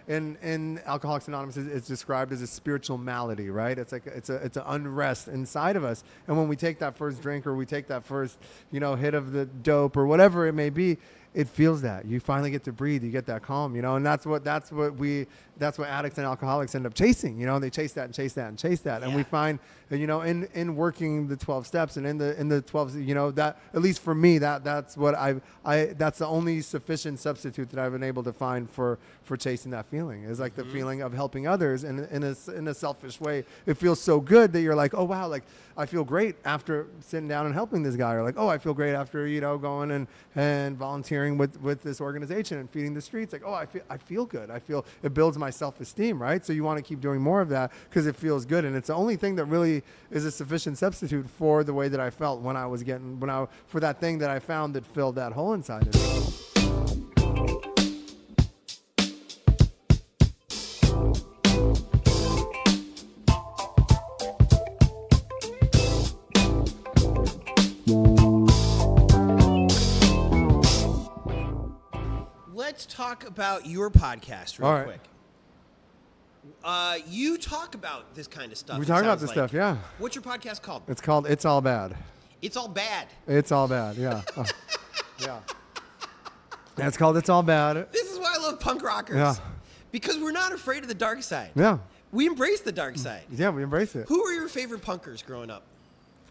[SPEAKER 2] in Alcoholics Anonymous it's described as a spiritual malady, right? It's like it's an unrest inside of us, and when we take that first drink or we take that first hit of the dope or whatever it may be, it feels that you finally get to breathe, you get that calm, and that's what addicts and alcoholics end up chasing, and they chase that and chase that and chase that, and we find, in working the 12 steps and in the 12, that at least for me, that's what that's the only sufficient substitute that I've been able to find for chasing that feeling is like the feeling of helping others in a selfish way. It feels so good that you're like, oh wow, like I feel great after sitting down and helping this guy, or like, oh, I feel great after going and volunteering with this organization and feeding the streets. Like, oh, I feel good. I feel it builds my self-esteem, right? So you want to keep doing more of that because it feels good, and it's the only thing that really is a sufficient substitute for the way that I felt for that thing that I found that filled that hole inside of me.
[SPEAKER 1] let's talk about your podcast real
[SPEAKER 2] All right.
[SPEAKER 1] quick. You talk about this kind of stuff.
[SPEAKER 2] We talk about this stuff, yeah.
[SPEAKER 1] What's your podcast called?
[SPEAKER 2] It's called It's All Bad.
[SPEAKER 1] It's All Bad.
[SPEAKER 2] It's All Bad, yeah. Yeah. Yeah, it's called It's All Bad.
[SPEAKER 1] This is why I love punk rockers.
[SPEAKER 2] Yeah.
[SPEAKER 1] Because we're not afraid of the dark side.
[SPEAKER 2] Yeah.
[SPEAKER 1] We embrace the dark side.
[SPEAKER 2] Yeah, we embrace it.
[SPEAKER 1] Who were your favorite punkers growing up?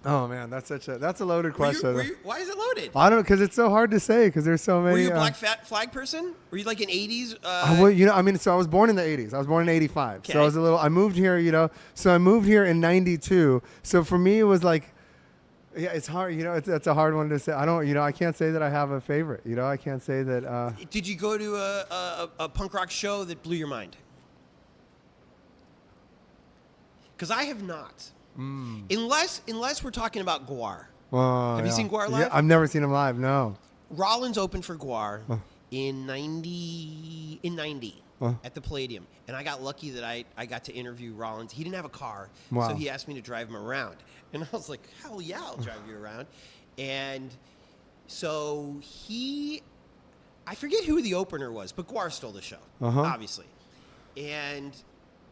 [SPEAKER 2] Oh man, that's a loaded question.
[SPEAKER 1] Why is it loaded?
[SPEAKER 2] I don't know, because it's so hard to say because there's so many.
[SPEAKER 1] Were you a black flag person? Were you like an 80s?
[SPEAKER 2] Well, so I was born in the 80s. I was born in 85.
[SPEAKER 1] Okay.
[SPEAKER 2] So I moved here, so I moved here in 92. So for me, it was like, yeah, it's hard, it's a hard one to say. I can't say that I have a favorite, I can't say that.
[SPEAKER 1] Did you go to a punk rock show that blew your mind? Because I have not. Unless we're talking about Guar. Have you seen Guar live?
[SPEAKER 2] Yeah, I've never seen him live. No.
[SPEAKER 1] Rollins opened for Guar in 90 at the Palladium, and I got lucky that I got to interview Rollins. He didn't have a car, so he asked me to drive him around, and I was like, hell yeah, I'll drive you around. And so I forget who the opener was, but Guar stole the show, obviously.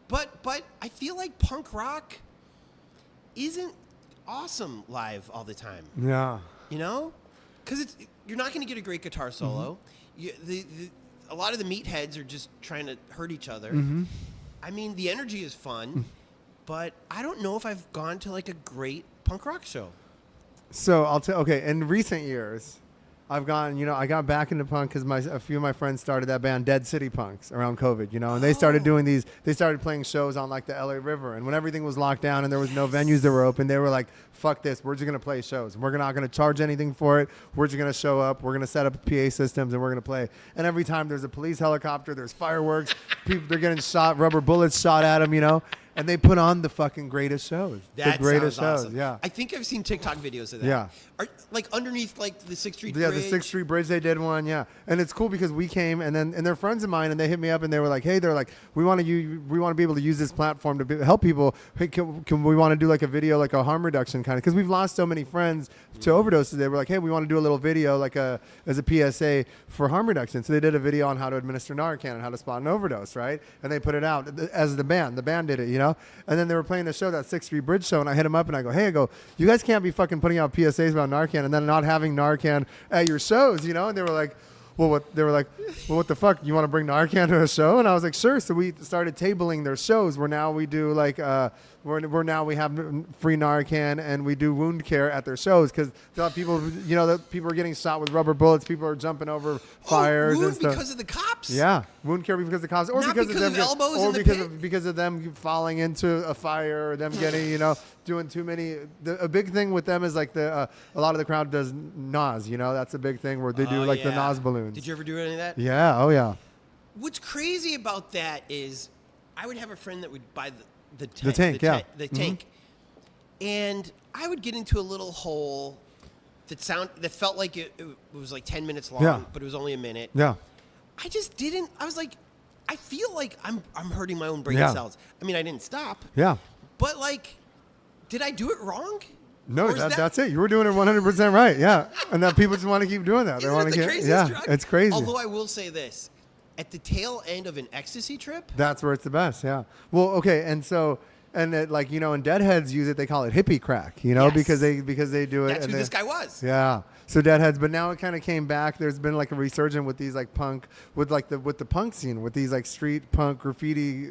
[SPEAKER 1] But I feel like punk rock isn't awesome live all the time.
[SPEAKER 2] Yeah.
[SPEAKER 1] Because you're not going to get a great guitar solo. A lot of the meatheads are just trying to hurt each other. I mean, the energy is fun, but I don't know if I've gone to like a great punk rock show.
[SPEAKER 2] So I'll tell. Okay, in recent years, I've gone. I got back into punk because a few of my friends started that band Dead City Punks around COVID. And they started doing these. They started playing shows on like the LA River, and when everything was locked down and there was no venues that were open, they were like, "Fuck this! We're just gonna play shows. We're not gonna charge anything for it. We're just gonna show up. We're gonna set up PA systems and we're gonna play." And every time there's a police helicopter, there's fireworks, people they're getting shot, rubber bullets shot at them. And they put on the fucking greatest shows.
[SPEAKER 1] That
[SPEAKER 2] the greatest
[SPEAKER 1] sounds
[SPEAKER 2] shows,
[SPEAKER 1] awesome.
[SPEAKER 2] yeah.
[SPEAKER 1] I think I've seen TikTok videos of that.
[SPEAKER 2] Yeah.
[SPEAKER 1] Like underneath like the 6th Street
[SPEAKER 2] Yeah,
[SPEAKER 1] Bridge.
[SPEAKER 2] the 6th Street Bridge, they did one, yeah. And it's cool because we came, and they're friends of mine, and they hit me up, and they were like, hey, we want to be able to use this platform to help people. Hey, can we want to do like a video, like a harm reduction kind of, because we've lost so many friends to overdoses. They were like, hey, we want to do a little video like as a PSA for harm reduction. So they did a video on how to administer Narcan and how to spot an overdose, right? And they put it out as the band. The band did it, And then they were playing the show, that 6th Street Bridge show, and I hit them up and I go, you guys can't be fucking putting out PSAs about Narcan and then not having Narcan at your shows, And they were like, what the fuck? You want to bring Narcan to a show? And I was like, sure. So we started tabling their shows where now we do like, we have free Narcan and we do wound care at their shows because people, that people are getting shot with rubber bullets. People are jumping over fires and stuff.
[SPEAKER 1] Because of the cops?
[SPEAKER 2] Yeah, wound care because of the cops, or
[SPEAKER 1] Not
[SPEAKER 2] because of them,
[SPEAKER 1] elbows
[SPEAKER 2] or
[SPEAKER 1] in the
[SPEAKER 2] because of them falling into a fire, or them getting doing too many. A big thing with them is like a lot of the crowd does NOS. That's a big thing where they do like the NOS balloons.
[SPEAKER 1] Did you ever do any of that?
[SPEAKER 2] Yeah. Oh yeah.
[SPEAKER 1] What's crazy about that is I would have a friend that would buy the tank. And I would get into a little hole that felt like it was like 10 minutes long, but it was only a minute.
[SPEAKER 2] Yeah.
[SPEAKER 1] I just didn't. I was like, I feel like I'm hurting my own brain cells. I mean, I didn't stop.
[SPEAKER 2] Yeah.
[SPEAKER 1] But like, did I do it wrong?
[SPEAKER 2] No, that's it. You were doing it 100% right. Yeah. And that people just want to keep doing that. They want to get
[SPEAKER 1] drug?
[SPEAKER 2] It's crazy.
[SPEAKER 1] Although I will say this, at the tail end of an ecstasy trip,
[SPEAKER 2] that's where it's the best. Yeah. Well, okay, and so. And and Deadheads use it. They call it hippie crack,
[SPEAKER 1] yes.
[SPEAKER 2] because they do it.
[SPEAKER 1] That's who this guy was.
[SPEAKER 2] Yeah. So Deadheads, but now it kind of came back. There's been like a resurgence with these like punk, with the punk scene, with these like street punk graffiti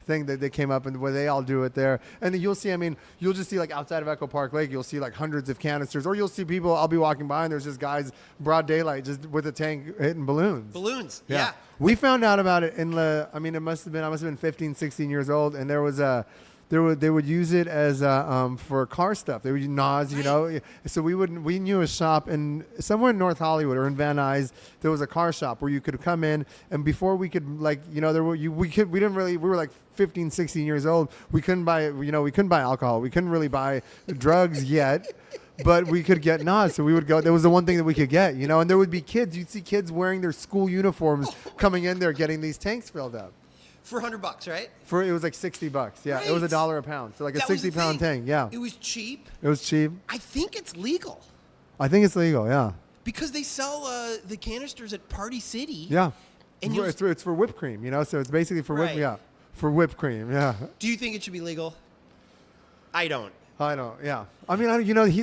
[SPEAKER 2] thing that they came up and where they all do it there. And then you'll see. I mean, you'll just see like outside of Echo Park Lake, you'll see like hundreds of canisters, or you'll see people. I'll be walking by and there's just guys broad daylight just with a tank hitting balloons.
[SPEAKER 1] Balloons. Yeah.
[SPEAKER 2] We found out about it I must have been 15, 16 years old, and there was a. They would use it as for car stuff. They would use NOS, So we knew a shop somewhere in North Hollywood or in Van Nuys. There was a car shop where you could come in, and before we could we were like 15, 16 years old. We couldn't buy alcohol. We couldn't really buy drugs yet. But we could get NOS, so we would go. That was the one thing that we could get, and there would be kids. You'd see kids wearing their school uniforms coming in there, getting these tanks filled up.
[SPEAKER 1] For $100, right?
[SPEAKER 2] It was like $60. Yeah,
[SPEAKER 1] right.
[SPEAKER 2] It was $1 a pound. So like
[SPEAKER 1] that
[SPEAKER 2] a 60-pound tank. Yeah.
[SPEAKER 1] It was cheap.
[SPEAKER 2] It was cheap.
[SPEAKER 1] I think it's legal.
[SPEAKER 2] I think it's legal. Yeah.
[SPEAKER 1] Because they sell the canisters at Party City.
[SPEAKER 2] Yeah.
[SPEAKER 1] And
[SPEAKER 2] It's for whipped cream, so it's basically for
[SPEAKER 1] Right.
[SPEAKER 2] for whipped cream, yeah.
[SPEAKER 1] Do you think it should be legal? I don't.
[SPEAKER 2] I know, yeah. I mean,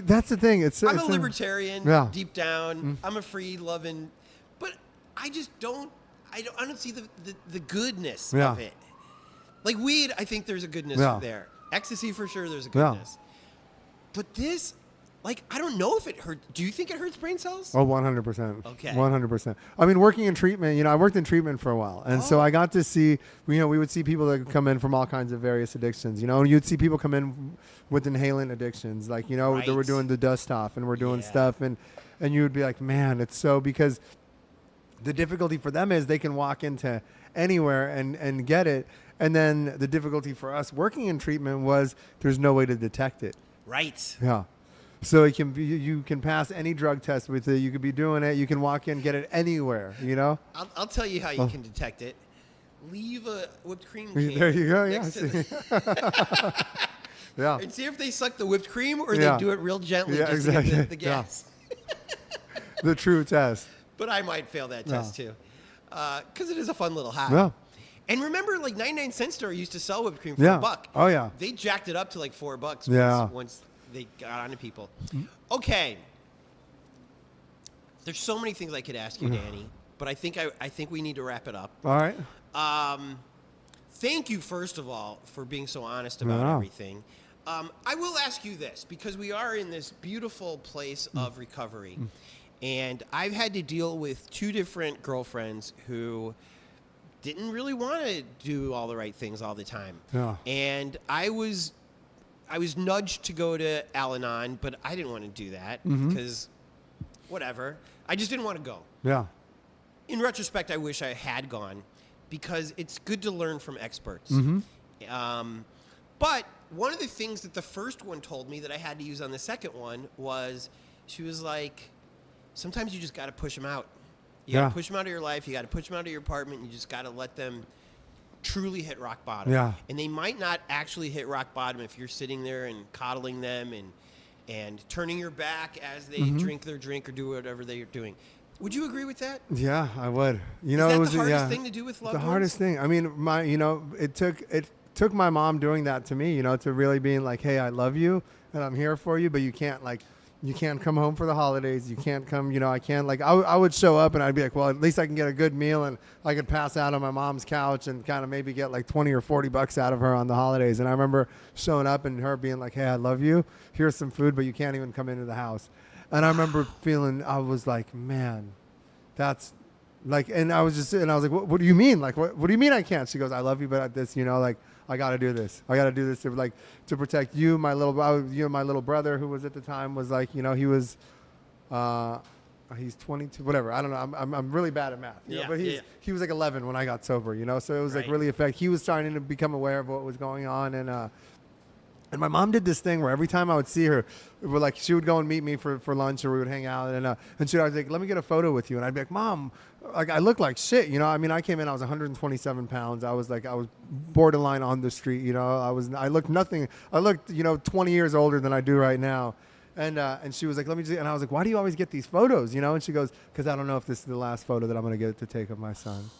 [SPEAKER 2] that's the thing.
[SPEAKER 1] I'm a libertarian,
[SPEAKER 2] Yeah.
[SPEAKER 1] deep down. I'm a free-loving, but I just don't. I don't see the goodness
[SPEAKER 2] Yeah.
[SPEAKER 1] of it. Like weed, I think there's a goodness
[SPEAKER 2] Yeah.
[SPEAKER 1] there. Ecstasy, for sure, there's a
[SPEAKER 2] Yeah.
[SPEAKER 1] goodness. But this, like, I don't know if it hurts. Do you think it hurts brain cells?
[SPEAKER 2] Oh, 100%.
[SPEAKER 1] Okay.
[SPEAKER 2] 100%. I mean, working in treatment, I worked in treatment for a while. And so I got to see, we would see people that come in from all kinds of various addictions, and you'd see people come in with inhalant addictions. Like,
[SPEAKER 1] Right.
[SPEAKER 2] they were doing the dust off and we're doing
[SPEAKER 1] Yeah.
[SPEAKER 2] stuff. And you would be like, man, it's so, because the difficulty for them is they can walk into anywhere and get it. And then the difficulty for us working in treatment was there's no way to detect it.
[SPEAKER 1] Right.
[SPEAKER 2] Yeah. So you can pass any drug test with it. You could be doing it. You can walk in, get it anywhere,
[SPEAKER 1] I'll tell you how you can detect it. Leave a whipped cream can
[SPEAKER 2] There you go. Yeah.
[SPEAKER 1] next to the-
[SPEAKER 2] Yeah.
[SPEAKER 1] and see if they suck the whipped cream or
[SPEAKER 2] Yeah.
[SPEAKER 1] they do it real gently
[SPEAKER 2] Yeah,
[SPEAKER 1] just to
[SPEAKER 2] exactly.
[SPEAKER 1] get the
[SPEAKER 2] Yeah.
[SPEAKER 1] gas.
[SPEAKER 2] The true test.
[SPEAKER 1] But I might fail that test too, because it is a fun little hack.
[SPEAKER 2] Yeah.
[SPEAKER 1] And remember, like 99-cent store used to sell whipped cream for
[SPEAKER 2] Yeah.
[SPEAKER 1] $1.
[SPEAKER 2] Oh, yeah.
[SPEAKER 1] They jacked it up to like $4
[SPEAKER 2] Yeah.
[SPEAKER 1] once they got onto people. Okay. There's so many things I could ask you, Danny, but I think we need to wrap it up.
[SPEAKER 2] All right.
[SPEAKER 1] Thank you, first of all, for being so honest about
[SPEAKER 2] Yeah.
[SPEAKER 1] everything. I will ask you this, because we are in this beautiful place of recovery. And I've had to deal with 2 different girlfriends who didn't really want to do all the right things all the time.
[SPEAKER 2] Yeah.
[SPEAKER 1] And I was nudged to go to Al-Anon, but I didn't want to do that because whatever. I just didn't want to go.
[SPEAKER 2] Yeah.
[SPEAKER 1] In retrospect, I wish I had gone because it's good to learn from experts. But one of the things that the first one told me that I had to use on the second one was she was like, sometimes you just got to push them out. You got to push them out of your life. You got to push them out of your apartment. You just got to let them truly hit rock bottom.
[SPEAKER 2] Yeah.
[SPEAKER 1] And they might not actually hit rock bottom if you're sitting there and coddling them and turning your back as they drink their drink or do whatever they're doing. Would you agree with that?
[SPEAKER 2] Yeah, I would.
[SPEAKER 1] Is that the hardest thing to do with loved
[SPEAKER 2] the
[SPEAKER 1] ones?
[SPEAKER 2] hardest thing. I mean, it took my mom doing that to me, to really being like, hey, I love you and I'm here for you, but you can't come home for the holidays. You can't come, I can't, I would show up and I'd be like, well, at least I can get a good meal and I could pass out on my mom's couch and kind of maybe get like 20 or 40 bucks out of her on the holidays. And I remember showing up and her being like, hey, I love you. Here's some food, but you can't even come into the house. And I remember I was like, man, that's like, and I was like, what do you mean? Like, what do you mean I can't? She goes, I love you, but at this, I got to do this. I got to do this to protect you. My little brother, who was at the time, was like, he was, he's 22, whatever. I don't know. I'm really bad at math. But he was like 11 when I got sober. So it was like really he was starting to become aware of what was going on, and my mom did this thing where every time I would see her, she would go and meet me for lunch, or we would hang out, and she'd always like, let me get a photo with you. And I'd be like, Mom, I look like shit. I came in, I was 127 pounds. I was borderline on the street. I looked nothing. I looked, 20 years older than I do right now. And she was like, let me just, and I was like, why do you always get these photos? And she goes, because I don't know if this is the last photo that I'm going to get to take of my son.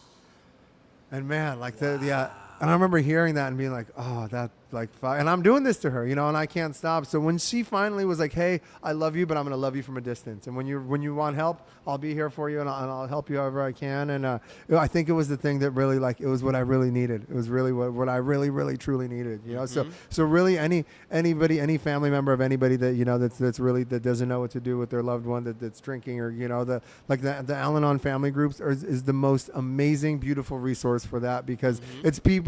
[SPEAKER 2] And man, and I remember hearing that and being like, oh, that, and I'm doing this to her, and I can't stop. So when she finally was like, hey, I love you, but I'm going to love you from a distance. And when you want help, I'll be here for you and I'll help you however I can. And I think it was the thing that really, it was what I really needed. It was really what I really, really, truly needed, So really anybody, any family member of anybody that, that's really, that doesn't know what to do with their loved one that's drinking, or, the Al-Anon family groups is the most amazing, beautiful resource for that, because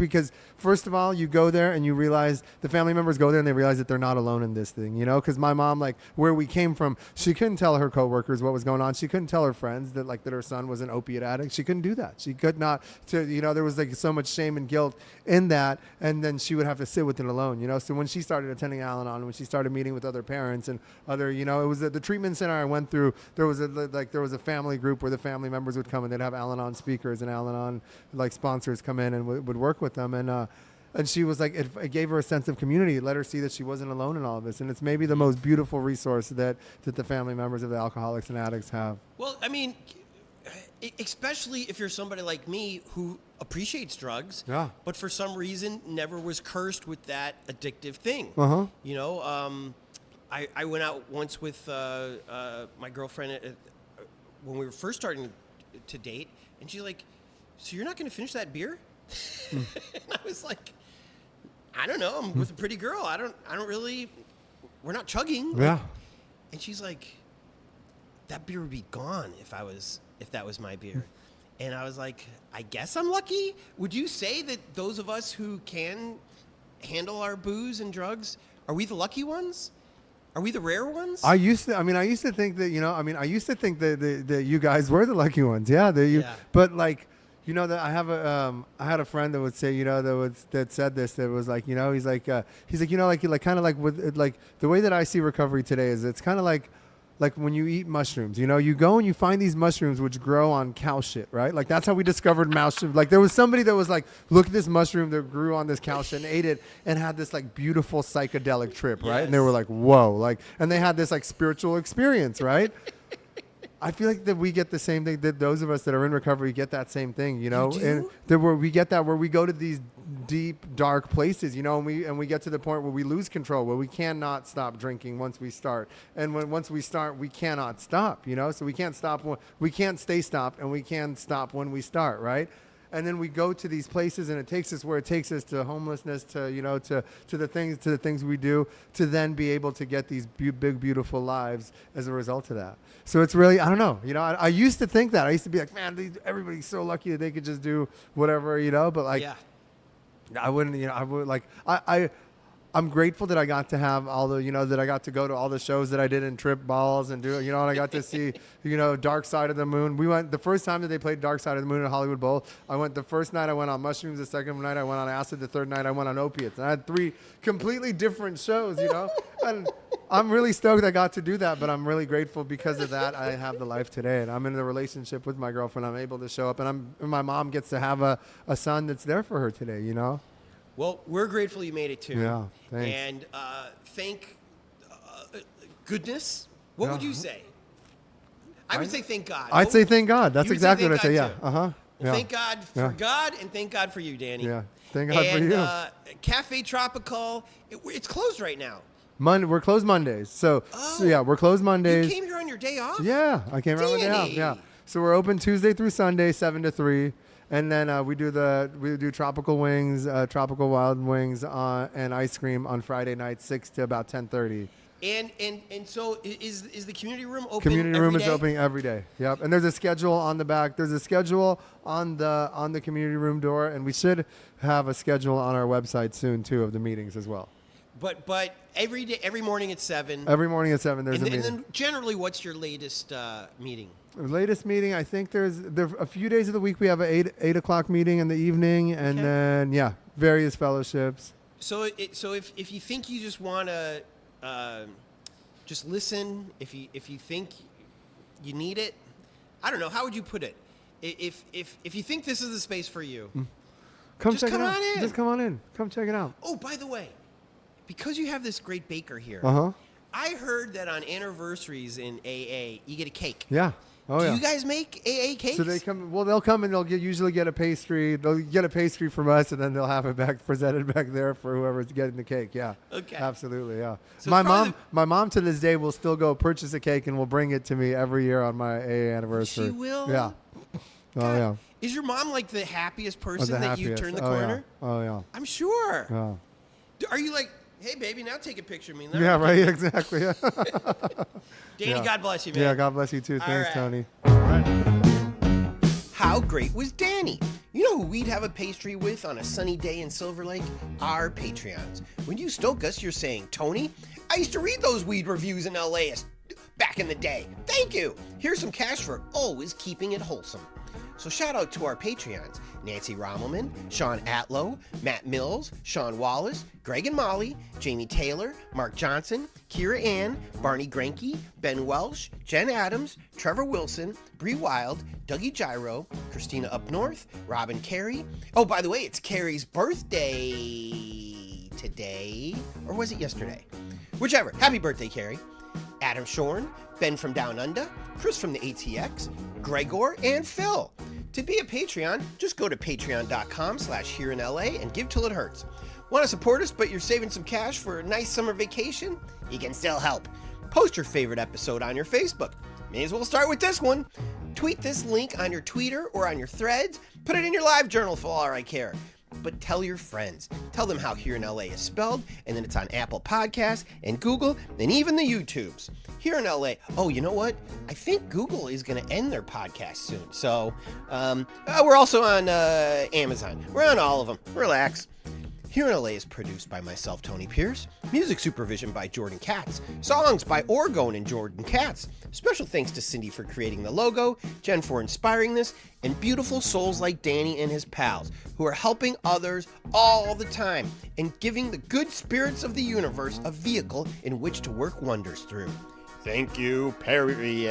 [SPEAKER 2] because first of all, you go there and you realize the family members go there and they realize that they're not alone in this thing, because my mom, where we came from, she couldn't tell her coworkers what was going on. She couldn't tell her friends that her son was an opiate addict. She couldn't do that. She could not, there was so much shame and guilt in that. And then she would have to sit with it alone, so when she started attending Al-Anon, when she started meeting with other parents and other, it was the treatment center I went through, there was a family group where the family members would come and they'd have Al-Anon speakers and Al-Anon sponsors come in and would work with them. And she was like, it gave her a sense of community. It let her see that she wasn't alone in all of this. And it's maybe the most beautiful resource that the family members of the alcoholics and addicts have.
[SPEAKER 1] Well, I mean, especially if you're somebody like me who appreciates drugs,
[SPEAKER 2] Yeah.
[SPEAKER 1] but for some reason never was cursed with that addictive thing.
[SPEAKER 2] Uh-huh.
[SPEAKER 1] You know, I went out once with my girlfriend when we were first starting to date, and she's like, "So you're not going to finish that beer?" And I was like, "I don't know. I'm with a pretty girl. I don't really. We're not chugging."
[SPEAKER 2] Yeah.
[SPEAKER 1] And she's like, "That beer would be gone if that was my beer." And I was like, "I guess I'm lucky." Would you say that those of us who can handle our booze and drugs, are we the lucky ones? Are we the rare ones?
[SPEAKER 2] I used to think that, that you guys were the lucky ones. Yeah. But like, that I had a friend that would say, that said this, that was like, he's like, kind of like with like the way that I see recovery today is it's kind of like when you eat mushrooms, you go and you find these mushrooms which grow on cow shit, right? Like that's how we discovered mushrooms. Like there was somebody that was like, look at this mushroom that grew on this cow shit and ate it and had this like beautiful psychedelic trip, right?
[SPEAKER 1] Yes.
[SPEAKER 2] And they were like, whoa, like, and they had this like spiritual experience, right? I feel like that we get the same thing, that those of us that are in recovery get that same thing,
[SPEAKER 1] You do?
[SPEAKER 2] and that where we get that, where we go to these deep, dark places, and we get to the point where we lose control, where we cannot stop drinking once we start. And once we start, we cannot stop, so we can't stop, we can't stay stopped, and we can stop when we start, right? And then we go to these places, and it takes us where it takes us to homelessness, to the things we do, to then be able to get these big, beautiful lives as a result of that. So it's really, I don't know, I used to think that. I used to be like, man, everybody's so lucky that they could just do whatever, but like,
[SPEAKER 1] yeah.
[SPEAKER 2] I wouldn't, I would like, I'm grateful that I got to have all the, that I got to go to all the shows that I did in Trip Balls and do, and I got to see, Dark Side of the Moon. We went the first time that they played Dark Side of the Moon at Hollywood Bowl. I went the first night, I went on mushrooms. The second night, I went on acid. The third night, I went on opiates. And I had 3 completely different shows, and I'm really stoked I got to do that, but I'm really grateful because of that. I have the life today, and I'm in a relationship with my girlfriend. I'm able to show up, and my mom gets to have a son that's there for her today,
[SPEAKER 1] Well, we're grateful you made it too.
[SPEAKER 2] Yeah, thanks.
[SPEAKER 1] And thank goodness. What would you say? I would say thank God.
[SPEAKER 2] I'd say thank God. That's exactly what I say. Yeah.
[SPEAKER 1] Too.
[SPEAKER 2] Uh-huh.
[SPEAKER 1] Well, thank God for God, and thank God for you, Danny.
[SPEAKER 2] Yeah. Thank God for you.
[SPEAKER 1] Cafe Tropical, it's closed right now.
[SPEAKER 2] We're closed Mondays. So yeah, we're closed Mondays.
[SPEAKER 1] You came here on your day off?
[SPEAKER 2] Yeah, I came here on my day off. Yeah. So we're open Tuesday through Sunday, 7 to 3. And then we do tropical wings, tropical wild wings, and ice cream on Friday night, 6 to about 10:30.
[SPEAKER 1] And so is the community room open?
[SPEAKER 2] Community room
[SPEAKER 1] every
[SPEAKER 2] is
[SPEAKER 1] day?
[SPEAKER 2] opening every day. Yep. And there's a schedule on the back. There's a schedule on the community room door, and we should have a schedule on our website soon too of the meetings as well.
[SPEAKER 1] But every day, every morning at 7.
[SPEAKER 2] Every morning at 7, there's a meeting.
[SPEAKER 1] And then generally, what's your latest meeting?
[SPEAKER 2] The latest meeting, I think there a few days of the week we have a 8 o'clock meeting in the evening, and then various fellowships.
[SPEAKER 1] So if you think you just want to just listen, if you think you need it, I don't know, how would you put it? If you think this is the space for you,
[SPEAKER 2] Just come on in. Come check it out.
[SPEAKER 1] Oh, by the way, because you have this great baker here, I heard that on anniversaries in AA you get a cake.
[SPEAKER 2] Yeah. Oh,
[SPEAKER 1] Do you guys make AA cakes?
[SPEAKER 2] So they'll come and they'll usually get a pastry. They'll get a pastry from us, and then they'll have it presented back there for whoever's getting the cake. Yeah. Okay. Absolutely. Yeah. So my mom to this day will still go purchase a cake and will bring it to me every year on my AA anniversary.
[SPEAKER 1] She will.
[SPEAKER 2] Yeah.
[SPEAKER 1] God.
[SPEAKER 2] Oh yeah.
[SPEAKER 1] Is your mom like the happiest person that you turn the corner?
[SPEAKER 2] Yeah. Oh yeah.
[SPEAKER 1] I'm sure.
[SPEAKER 2] Yeah.
[SPEAKER 1] Are you like, hey baby, now take a picture of me?
[SPEAKER 2] Yeah. Right. Exactly. Yeah.
[SPEAKER 1] Danny, God bless you, man.
[SPEAKER 2] Yeah, God bless you too. Thanks,
[SPEAKER 1] right.
[SPEAKER 2] Tony. All right.
[SPEAKER 1] How great was Danny? You know who we'd have a pastry with on a sunny day in Silver Lake? Our Patreons. When you stoke us, you're saying, Tony, I used to read those weed reviews in LA back in the day. Thank you. Here's some cash for always keeping it wholesome. So shout out to our Patreons, Nancy Rommelman, Sean Atlow, Matt Mills, Sean Wallace, Greg and Molly, Jamie Taylor, Mark Johnson, Kira Ann, Barney Granke, Ben Welsh, Jen Adams, Trevor Wilson, Bree Wild, Dougie Gyro, Christina Up North, Robin Carey. Oh, by the way, it's Carey's birthday today, or was it yesterday? Whichever. Happy birthday, Carey. Adam Shorn, Ben from Down Under, Chris from the ATX, Gregor, and Phil. To be a Patreon, just go to patreon.com/hereinla and give till it hurts. Want to support us, but you're saving some cash for a nice summer vacation? You can still help. Post your favorite episode on your Facebook. May as well start with this one. Tweet this link on your Twitter or on your threads. Put it in your live journal for all I care. But tell your friends. Tell them how Here in LA is spelled, and then it's on Apple Podcasts and Google and even the YouTubes. Here in LA. Oh, you know what? I think Google is going to end their podcast soon. So we're also on Amazon. We're on all of them. Relax. Here in LA is produced by myself, Tony Pierce. Music supervision by Jordan Katz. Songs by Orgone and Jordan Katz. Special thanks to Cindy for creating the logo, Jen for inspiring this, and beautiful souls like Danny and his pals, who are helping others all the time and giving the good spirits of the universe a vehicle in which to work wonders through. Thank you, Perry.